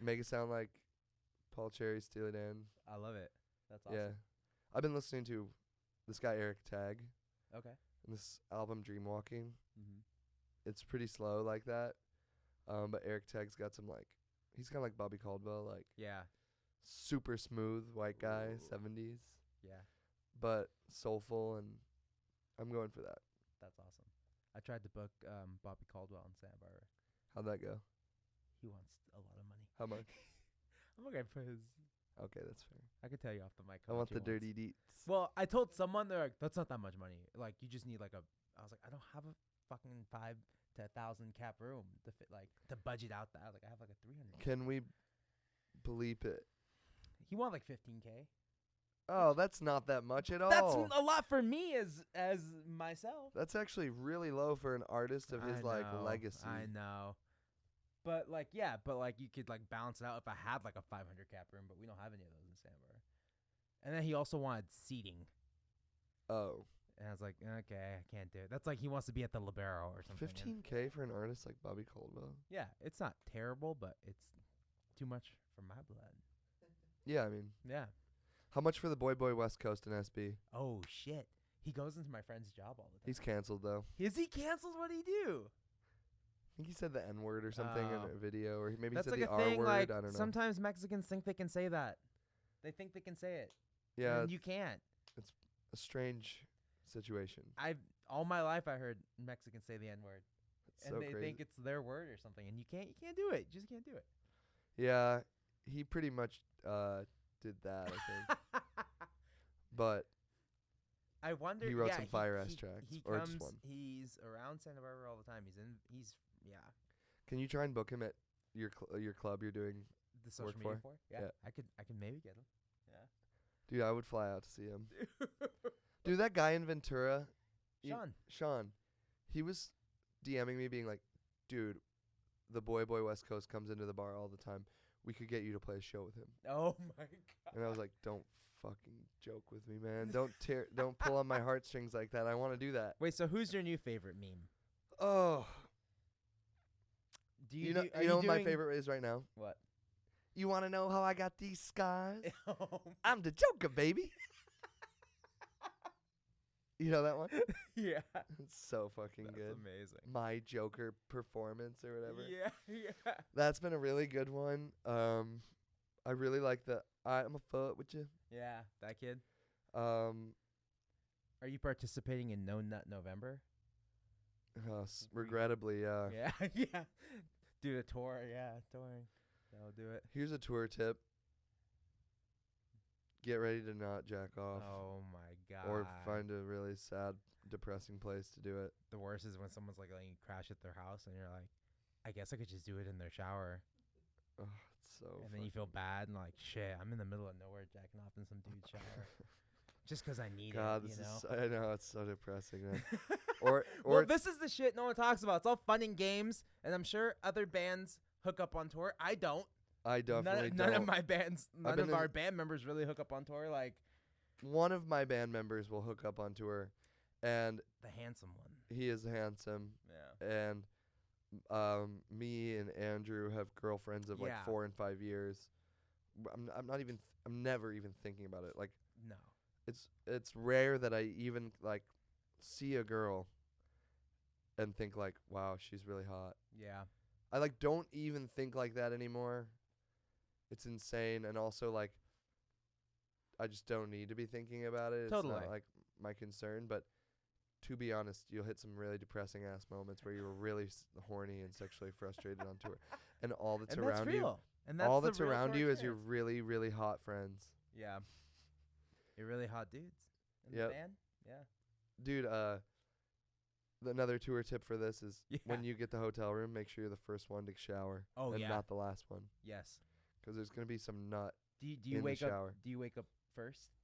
Speaker 2: make it sound like Paul Cherry, Steely Dan.
Speaker 1: I love it. That's awesome.
Speaker 2: Yeah. I've been listening to this guy Eric Tagg
Speaker 1: Okay.
Speaker 2: and this album Dreamwalking.
Speaker 1: Mm-hmm.
Speaker 2: It's pretty slow like that. But Eric Tagg's got some, like, he's kind of like Bobby Caldwell, like
Speaker 1: Yeah.
Speaker 2: super smooth white guy, 70s,
Speaker 1: Yeah.
Speaker 2: but soulful, and I'm going for that.
Speaker 1: That's awesome. I tried to book Bobby Caldwell in Santa Barbara.
Speaker 2: How'd that go?
Speaker 1: He wants a lot of money.
Speaker 2: How much?
Speaker 1: I'm looking for his.
Speaker 2: Okay, that's fair.
Speaker 1: I could tell you off the mic.
Speaker 2: I want the dirty deets.
Speaker 1: Well, I told someone, they're like, "That's not that much money. Like, you just need like a." I was like, "I don't have a fucking 5 to 1,000 cap room to fit, like, to budget out that. Like, I have like a 300."
Speaker 2: Can we bleep it?
Speaker 1: He wanted like 15K.
Speaker 2: Oh, that's not that much at
Speaker 1: That's
Speaker 2: all.
Speaker 1: a lot for me as myself.
Speaker 2: That's actually really low for an artist of his like legacy.
Speaker 1: I know. But like, yeah, you could like balance it out if I had like a 500 cap room, but we don't have any of those in Santa Barbara. And then he also wanted seating.
Speaker 2: Oh.
Speaker 1: And I was like, okay, I can't do it. That's like he wants to be at the Libero or something.
Speaker 2: 15K for an artist like Bobby Caldwell?
Speaker 1: Yeah, it's not terrible, but it's too much for my blood.
Speaker 2: Yeah, I mean.
Speaker 1: Yeah.
Speaker 2: How much for the Boy West Coast and SB?
Speaker 1: Oh, shit. He goes into my friend's job all the time.
Speaker 2: He's canceled, though.
Speaker 1: Is he canceled? What'd he do?
Speaker 2: I think he said the N-word or something in a video, or maybe
Speaker 1: That's
Speaker 2: he said
Speaker 1: like
Speaker 2: the
Speaker 1: a thing,
Speaker 2: R-word.
Speaker 1: like,
Speaker 2: I don't know.
Speaker 1: sometimes Mexicans think they can say that. They think they can say it.
Speaker 2: Yeah,
Speaker 1: And you can't.
Speaker 2: it's a strange situation.
Speaker 1: All my life I heard Mexicans say the N-word.
Speaker 2: It's
Speaker 1: And
Speaker 2: so
Speaker 1: they
Speaker 2: crazy.
Speaker 1: think it's their word or something. And you can't do it. You just can't do it.
Speaker 2: Yeah, he pretty much did that, I think. But
Speaker 1: I wonder.
Speaker 2: he wrote
Speaker 1: yeah,
Speaker 2: some fire-ass tracks,
Speaker 1: He
Speaker 2: or
Speaker 1: comes,
Speaker 2: just one.
Speaker 1: He's around Santa Barbara all the time. Yeah.
Speaker 2: Can you try and book him at your club you're doing?
Speaker 1: The social
Speaker 2: work
Speaker 1: media
Speaker 2: for?
Speaker 1: for? Yeah,
Speaker 2: Yeah.
Speaker 1: I could maybe get him.
Speaker 2: Dude, I would fly out to see him.
Speaker 1: Yeah.
Speaker 2: Dude, that guy in Ventura,
Speaker 1: Sean.
Speaker 2: he was DMing me being like, dude, the Boy West Coast comes into the bar all the time. We could get you to play a show with him.
Speaker 1: Oh my god.
Speaker 2: And I was like, don't fucking joke with me, man. Don't pull on my heartstrings like that. I want to do that.
Speaker 1: Wait, so who's your new favorite meme?
Speaker 2: Oh,
Speaker 1: Do
Speaker 2: you know what my favorite is right now?
Speaker 1: What?
Speaker 2: You want to know how I got these scars?
Speaker 1: Oh
Speaker 2: I'm the Joker, baby. You know that one?
Speaker 1: yeah.
Speaker 2: It's so fucking
Speaker 1: That's
Speaker 2: good.
Speaker 1: amazing.
Speaker 2: My Joker performance or whatever.
Speaker 1: Yeah.
Speaker 2: That's been a really good one. I really like the I'm a foot with you.
Speaker 1: Yeah, that kid.
Speaker 2: Um,
Speaker 1: Are you participating in No Nut November?
Speaker 2: regrettably, yeah.
Speaker 1: Yeah, yeah. Do a tour, touring. That'll do it.
Speaker 2: Here's a tour tip. Get ready to not jack off.
Speaker 1: Oh my god.
Speaker 2: Or find a really sad, depressing place to do it.
Speaker 1: The worst is when someone's like letting you crash at their house and you're like, I guess I could just do it in their shower.
Speaker 2: Oh, it's so
Speaker 1: And then you feel bad and like, shit, I'm in the middle of nowhere jacking off in some dude's shower. Just 'cause I need
Speaker 2: God,
Speaker 1: it,
Speaker 2: this
Speaker 1: you know?
Speaker 2: is I know, it's so depressing, man. Or
Speaker 1: well, this is the shit no one talks about. It's all fun and games, and I'm sure other bands hook up on tour. I don't.
Speaker 2: I definitely
Speaker 1: None
Speaker 2: don't.
Speaker 1: of my bands,
Speaker 2: I've
Speaker 1: none of
Speaker 2: been
Speaker 1: our
Speaker 2: in-
Speaker 1: band members really hook up on tour. Like
Speaker 2: One of my band members will hook up on tour, and
Speaker 1: the handsome one.
Speaker 2: he is handsome.
Speaker 1: Yeah.
Speaker 2: And me and Andrew have girlfriends of like
Speaker 1: Yeah.
Speaker 2: 4 and 5 years. I'm never even thinking about it. Like
Speaker 1: No.
Speaker 2: it's rare that I even like see a girl and think like, wow, she's really hot.
Speaker 1: Yeah.
Speaker 2: I like don't even think like that anymore. It's insane. And also like I just don't need to be thinking about it. It's
Speaker 1: Totally.
Speaker 2: not like my concern, but to be honest, you'll hit some really depressing ass moments where you were really horny and sexually frustrated on tour, and all that's
Speaker 1: And that's
Speaker 2: around you,
Speaker 1: real. And that's
Speaker 2: all
Speaker 1: the
Speaker 2: that's
Speaker 1: real
Speaker 2: around
Speaker 1: tour
Speaker 2: you is your
Speaker 1: experience.
Speaker 2: really really hot friends.
Speaker 1: Yeah. You're really hot dudes in
Speaker 2: Yep.
Speaker 1: the band. Yeah.
Speaker 2: Dude, another tour tip for this is
Speaker 1: Yeah.
Speaker 2: when you get the hotel room, make sure you're the first one to shower
Speaker 1: Oh,
Speaker 2: and
Speaker 1: yeah.
Speaker 2: not the last one,
Speaker 1: Yes.
Speaker 2: 'cause there's gonna be some nut.
Speaker 1: Do you
Speaker 2: in the
Speaker 1: wake up?
Speaker 2: shower.
Speaker 1: Do you wake up first?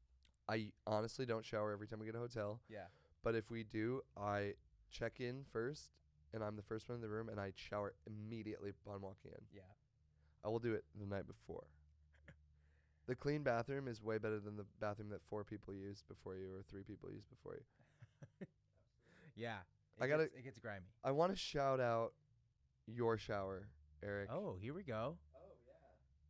Speaker 2: I honestly don't shower every time we get a hotel,
Speaker 1: Yeah.
Speaker 2: but if we do, I check in first, and I'm the first one in the room, and I shower immediately upon walking in.
Speaker 1: Yeah.
Speaker 2: I will do it the night before. The clean bathroom is way better than the bathroom that 4 people use before you or 3 people use before you.
Speaker 1: Yeah. It gets grimy.
Speaker 2: I want to shout out your shower, Eric.
Speaker 1: Oh, here we go.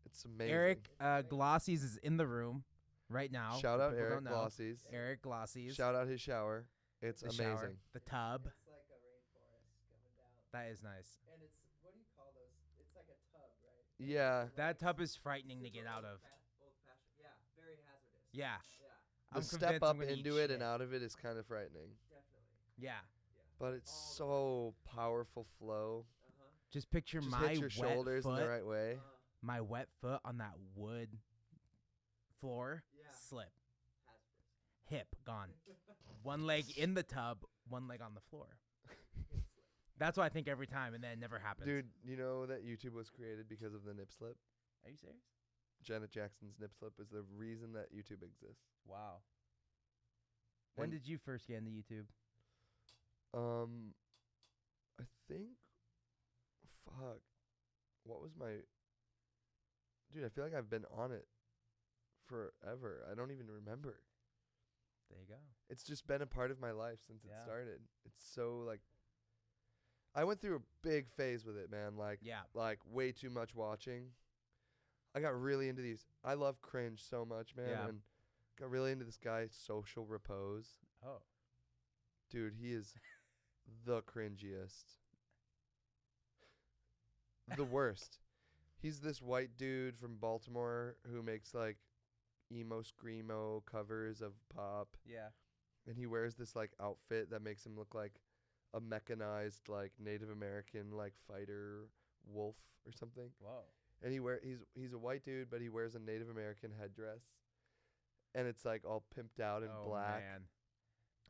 Speaker 2: It's amazing.
Speaker 1: Eric Glossies is in the room right now.
Speaker 2: Shout
Speaker 1: for
Speaker 2: out
Speaker 1: people who
Speaker 2: Eric
Speaker 1: don't know.
Speaker 2: Glossies.
Speaker 1: Eric Glossies.
Speaker 2: Shout out his shower. It's
Speaker 1: the
Speaker 2: amazing.
Speaker 1: shower, the tub.
Speaker 3: It's like a rainforest coming down.
Speaker 1: That is nice.
Speaker 3: And it's, what do you call those? It's like a tub, right?
Speaker 2: Yeah.
Speaker 1: That tub is frightening to get out of.
Speaker 3: Old-fashioned. Yeah, very hazardous.
Speaker 1: Yeah.
Speaker 3: Yeah,
Speaker 2: The
Speaker 1: I'm
Speaker 2: step
Speaker 1: convinced
Speaker 2: up
Speaker 1: I'm gonna eat
Speaker 2: into it and
Speaker 1: shit.
Speaker 2: out of it is kind of frightening.
Speaker 3: definitely.
Speaker 1: Yeah.
Speaker 2: But it's so powerful flow.
Speaker 3: Uh-huh.
Speaker 1: Just picture
Speaker 2: Just
Speaker 1: my
Speaker 2: hit your
Speaker 1: wet
Speaker 2: shoulders
Speaker 1: foot,
Speaker 2: in the right way.
Speaker 1: my wet foot on that wood floor,
Speaker 3: Yeah.
Speaker 1: slip,
Speaker 3: Hazardous.
Speaker 1: hip gone. One leg in the tub, one leg on the floor. That's what I think every time, and then it never happens.
Speaker 2: Dude, you know that YouTube was created because of the nip slip?
Speaker 1: Are you serious?
Speaker 2: Janet Jackson's nip slip is the reason that YouTube exists.
Speaker 1: Wow. When
Speaker 2: And-
Speaker 1: did you first get into YouTube?
Speaker 2: I think, fuck, what was my, dude, I feel like I've been on it forever. I don't even remember.
Speaker 1: There you go.
Speaker 2: It's just been a part of my life since it
Speaker 1: Yeah.
Speaker 2: started. It's so, like, I went through a big phase with it, man, like
Speaker 1: Yeah.
Speaker 2: way too much watching. I got really into these. I love cringe so much, man,
Speaker 1: Yeah.
Speaker 2: and got really into this guy, Social Repose.
Speaker 1: Oh.
Speaker 2: Dude, he is the cringiest. The worst. He's this white dude from Baltimore who makes like emo screamo covers of pop,
Speaker 1: Yeah.
Speaker 2: and he wears this like outfit that makes him look like a mechanized like Native American like fighter wolf or something.
Speaker 1: Whoa.
Speaker 2: And he's a white dude, but he wears a Native American headdress, and it's like all pimped out in
Speaker 1: Oh,
Speaker 2: black.
Speaker 1: man.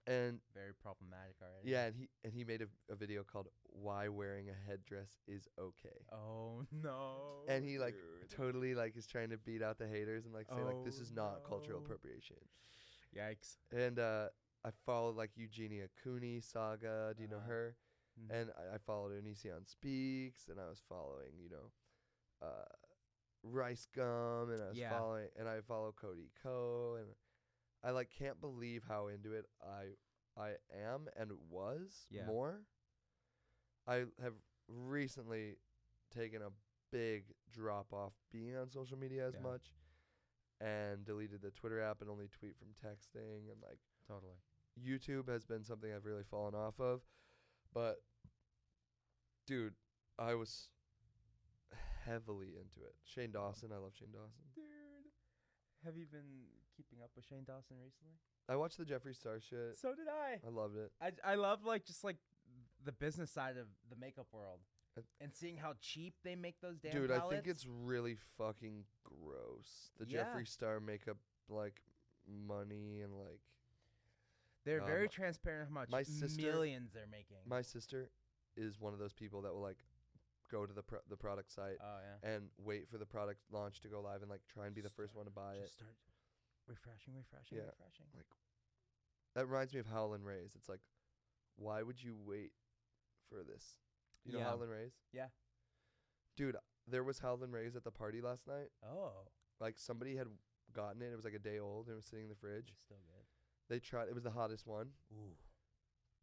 Speaker 2: And
Speaker 1: Very problematic already.
Speaker 2: yeah, and he made a video called "Why Wearing a Headdress Is Okay."
Speaker 1: Oh no.
Speaker 2: And he like
Speaker 1: dude.
Speaker 2: totally like is trying to beat out the haters and like say like this
Speaker 1: Oh,
Speaker 2: is not cultural
Speaker 1: no.
Speaker 2: appropriation.
Speaker 1: Yikes.
Speaker 2: And I followed like Eugenia Cooney saga. Do you know her?
Speaker 1: Mhm.
Speaker 2: And I followed Onision Speaks, and I was following Rice Gum, and I follow Cody Ko, and I like can't believe how into it I am and was
Speaker 1: Yeah.
Speaker 2: more. I have recently taken a big drop off being on social media as
Speaker 1: Yeah.
Speaker 2: much, and deleted the Twitter app and only tweet from texting, and like
Speaker 1: Totally.
Speaker 2: YouTube has been something I've really fallen off of. But dude, I was heavily into it. Shane Dawson, I love Shane Dawson.
Speaker 1: Dude, have you been keeping up with Shane Dawson recently?
Speaker 2: I watched the Jeffree Star shit.
Speaker 1: So did I.
Speaker 2: I loved it.
Speaker 1: I love like just like the business side of the makeup world
Speaker 2: Uh,
Speaker 1: and seeing how cheap they make those damn
Speaker 2: Dude,
Speaker 1: palettes.
Speaker 2: I think it's really fucking gross. The
Speaker 1: Yeah.
Speaker 2: Jeffree Star makeup like money and like
Speaker 1: they're very
Speaker 2: my-
Speaker 1: transparent how much
Speaker 2: my sister-
Speaker 1: millions they're making.
Speaker 2: my sister is one of those people that will like go to the product site
Speaker 1: Oh yeah.
Speaker 2: and wait for the product launch to go live and like try and be the first one to buy it.
Speaker 1: Just start refreshing.
Speaker 2: Yeah.
Speaker 1: Refreshing.
Speaker 2: Like that reminds me of Howlin' Rays. It's like, why would you wait for this? You know
Speaker 1: Yeah.
Speaker 2: Howlin' Rays?
Speaker 1: Yeah.
Speaker 2: Dude, there was Howlin' Rays at the party last night.
Speaker 1: Oh.
Speaker 2: Like somebody had gotten it. It was like a day old and it was sitting in the fridge.
Speaker 1: It's still good.
Speaker 2: They tried. It was the hottest one.
Speaker 1: Ooh.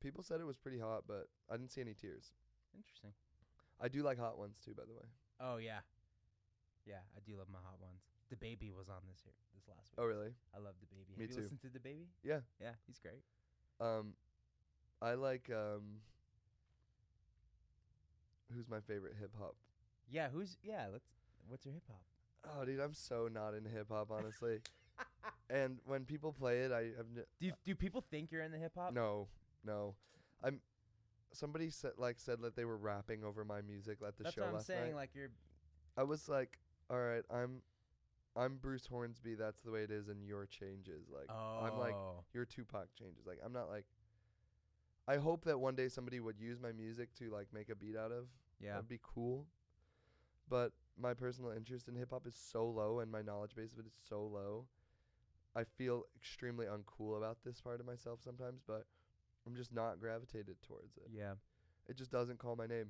Speaker 2: People said it was pretty hot, but I didn't see any tears.
Speaker 1: Interesting.
Speaker 2: I do like hot ones too, by the way.
Speaker 1: Oh yeah. Yeah, I do love my hot ones. The Baby was on this last week.
Speaker 2: Oh really?
Speaker 1: I love The Baby.
Speaker 2: Me
Speaker 1: Have
Speaker 2: too.
Speaker 1: you listened to The Baby?
Speaker 2: Yeah.
Speaker 1: Yeah, he's great.
Speaker 2: I like who's my favorite hip hop?
Speaker 1: Yeah, what's your hip hop?
Speaker 2: Oh, dude, I'm so not into hip hop, honestly. And when people play it, I have
Speaker 1: Do people think you're in the hip hop?
Speaker 2: no. Somebody said that they were rapping over my music at the
Speaker 1: That's
Speaker 2: show
Speaker 1: what I'm
Speaker 2: last
Speaker 1: saying.
Speaker 2: night.
Speaker 1: Like you're.
Speaker 2: I was like, all right, I'm Bruce Hornsby. That's the way it is, and your changes. Like I'm like your Tupac changes. Like I'm not like. I hope that one day somebody would use my music to like make a beat out of.
Speaker 1: Yeah.
Speaker 2: That'd be cool. But my personal interest in hip hop is so low, and my knowledge base of it is so low. I feel extremely uncool about this part of myself sometimes, but I'm just not gravitated towards it.
Speaker 1: Yeah.
Speaker 2: It just doesn't call my name.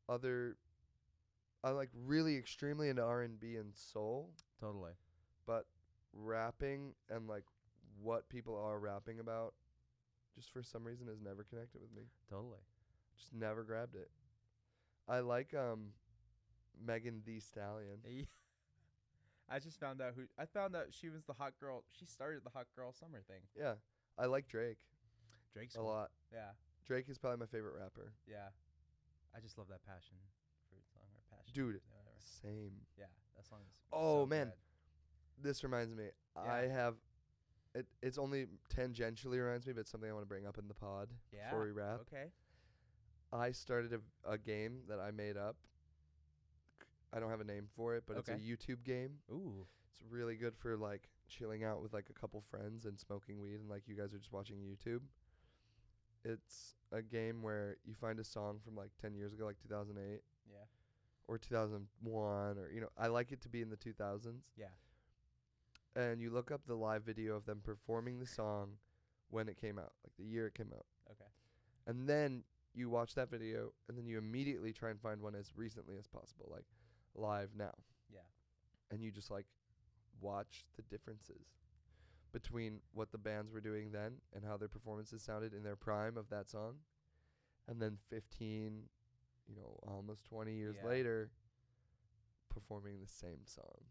Speaker 2: I'm like really extremely into R&B and soul,
Speaker 1: Totally.
Speaker 2: but rapping and like what people are rapping about just for some reason has never connected with me.
Speaker 1: Totally.
Speaker 2: Just never grabbed it. I like Megan Thee Stallion.
Speaker 1: I found out she was the hot girl. She started the hot girl summer thing.
Speaker 2: Yeah. I like Drake
Speaker 1: Drake's
Speaker 2: a
Speaker 1: cool.
Speaker 2: lot.
Speaker 1: Yeah.
Speaker 2: Drake is probably my favorite rapper.
Speaker 1: Yeah. I just love that passion fruit song or passion.
Speaker 2: Dude,
Speaker 1: Fruit, whatever.
Speaker 2: same.
Speaker 1: Yeah, that song is.
Speaker 2: Oh,
Speaker 1: so
Speaker 2: man.
Speaker 1: good.
Speaker 2: This reminds me.
Speaker 1: Yeah.
Speaker 2: I have it's only tangentially reminds me, but it's something I want to bring up in the pod
Speaker 1: Yeah.
Speaker 2: before we wrap.
Speaker 1: Okay.
Speaker 2: I started a game that I made up. I don't have a name for it, but it's a
Speaker 1: Okay.
Speaker 2: YouTube game.
Speaker 1: Ooh.
Speaker 2: It's really good for like chilling out with like a couple friends and smoking weed, and like you guys are just watching YouTube. It's a game where you find a song from like 10 years ago, like 2008
Speaker 1: Yeah.
Speaker 2: or 2001, or I like it to be in the 2000s.
Speaker 1: Yeah.
Speaker 2: And you look up the live video of them performing the song when it came out, like the year it came out.
Speaker 1: Okay.
Speaker 2: And then you watch that video, and then you immediately try and find one as recently as possible, like live now.
Speaker 1: Yeah.
Speaker 2: And you just like watch the differences between what the bands were doing then and how their performances sounded in their prime of that song. And then 15, almost 20 years
Speaker 1: Yeah.
Speaker 2: later, performing the same song.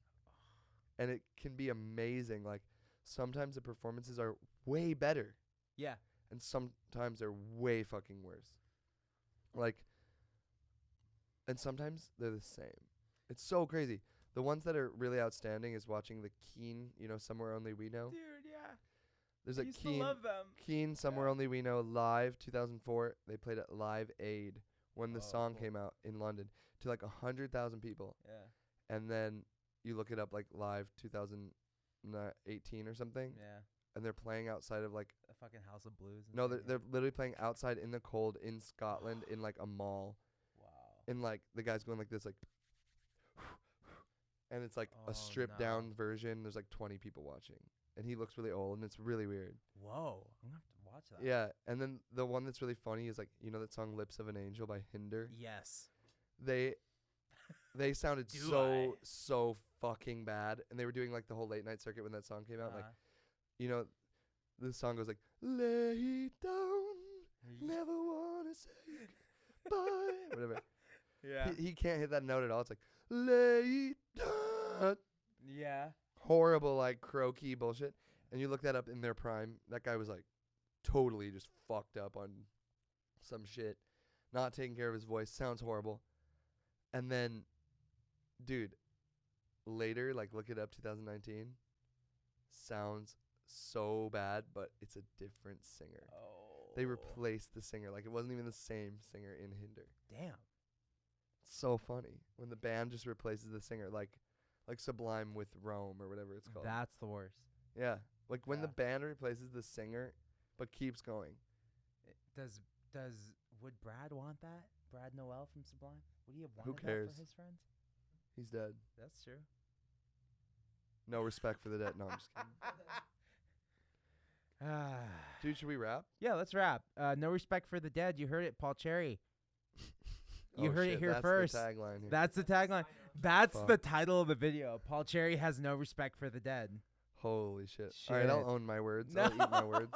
Speaker 2: And it can be amazing. Like sometimes the performances are way better.
Speaker 1: Yeah.
Speaker 2: And sometimes they're way fucking worse. And sometimes they're the same. It's so crazy. The ones that are really outstanding is watching the Keen, Somewhere Only We Know.
Speaker 1: Dude, yeah.
Speaker 2: There's
Speaker 1: I
Speaker 2: a
Speaker 1: used to love them.
Speaker 2: Keen, Somewhere
Speaker 1: Yeah.
Speaker 2: Only We Know live 2004. They played at Live Aid when the
Speaker 1: Oh,
Speaker 2: song
Speaker 1: cool.
Speaker 2: came out in London to like 100,000 people.
Speaker 1: Yeah.
Speaker 2: And then you look it up like live 2018 or something.
Speaker 1: Yeah.
Speaker 2: and they're playing outside of like
Speaker 1: A fucking House of Blues. and
Speaker 2: no,
Speaker 1: shit,
Speaker 2: they're literally playing outside in the cold in Scotland in like a mall,
Speaker 1: Wow.
Speaker 2: and like the guy's going like this like, and it's like
Speaker 1: Oh,
Speaker 2: a stripped down version. There's like 20 people watching, and he looks really old, and it's really weird.
Speaker 1: Whoa. I'm gonna have to watch that.
Speaker 2: Yeah, and then the one that's really funny is like, you know that song "Lips of an Angel" by Hinder.
Speaker 1: Yes.
Speaker 2: They sounded
Speaker 1: Do
Speaker 2: so fucking bad, and they were doing like the whole late night circuit when that song came out. Like, you know, the song goes like, "Lay down, never wanna say goodbye," whatever.
Speaker 1: yeah.
Speaker 2: He can't hit that note at all. It's like lay down.
Speaker 1: Yeah.
Speaker 2: Horrible like croaky bullshit. And you look that up in their prime. That guy was like totally just fucked up on some shit, not taking care of his voice. Sounds horrible. And then, dude, later, like look it up, 2019. Sounds so bad, but it's a different singer.
Speaker 1: Oh.
Speaker 2: They replaced the singer. Like it wasn't even the same singer in Hinder.
Speaker 1: Damn.
Speaker 2: So funny when the band just replaces the singer, like Sublime with Rome or whatever it's called.
Speaker 1: That's the worst.
Speaker 2: Yeah, like when the
Speaker 1: Yeah.
Speaker 2: band replaces the singer, but keeps going.
Speaker 1: Does would Brad want that? Brad Noel from Sublime? Would he have
Speaker 2: Who
Speaker 1: wanted
Speaker 2: cares?
Speaker 1: that for his friends?
Speaker 2: He's dead.
Speaker 1: That's true.
Speaker 2: No respect for the dead. No, I'm just kidding. Dude, should we rap?
Speaker 1: Yeah, let's wrap. No respect for the dead. You heard it, Paul Cherry. You
Speaker 2: Oh,
Speaker 1: heard
Speaker 2: shit,
Speaker 1: it here
Speaker 2: that's
Speaker 1: first.
Speaker 2: The tagline here.
Speaker 1: That's the tagline. That's
Speaker 2: Fuck.
Speaker 1: the title of the video. Paul Cherry has no respect for the dead.
Speaker 2: Holy shit. All right, I'll
Speaker 1: Shit.
Speaker 2: own my words. I'll eat my words.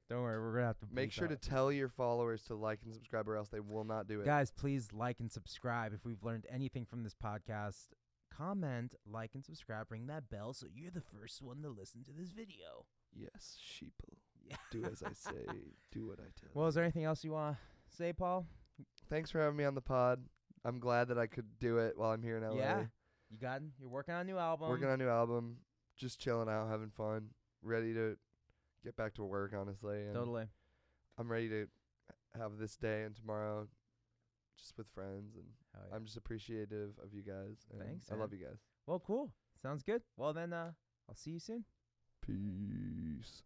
Speaker 1: Don't worry, we're gonna have to
Speaker 2: Make
Speaker 1: bleep
Speaker 2: sure to
Speaker 1: out.
Speaker 2: tell your followers to like and subscribe, or else they will not do it.
Speaker 1: Guys, please like and subscribe. If we've learned anything from this podcast, comment, like, and subscribe. Ring that bell so you're the first one to listen to this video.
Speaker 2: Yes, sheeple.
Speaker 1: Yeah.
Speaker 2: Do as I say. Do what I tell.
Speaker 1: Well, is there anything else you want to say, Paul?
Speaker 2: Thanks for having me on the pod. I'm glad that I could do it while I'm here in LA.
Speaker 1: Yeah. You're working on a new album.
Speaker 2: Working on a new album. Just chilling out, having fun. Ready to get back to work, honestly. And
Speaker 1: Totally.
Speaker 2: I'm ready to have this day and tomorrow just with friends. And
Speaker 1: Hell yeah.
Speaker 2: I'm just appreciative of you guys. And
Speaker 1: Thanks,
Speaker 2: I
Speaker 1: man.
Speaker 2: love you guys.
Speaker 1: Well, cool. Sounds good. Well, then I'll see you soon.
Speaker 2: Peace.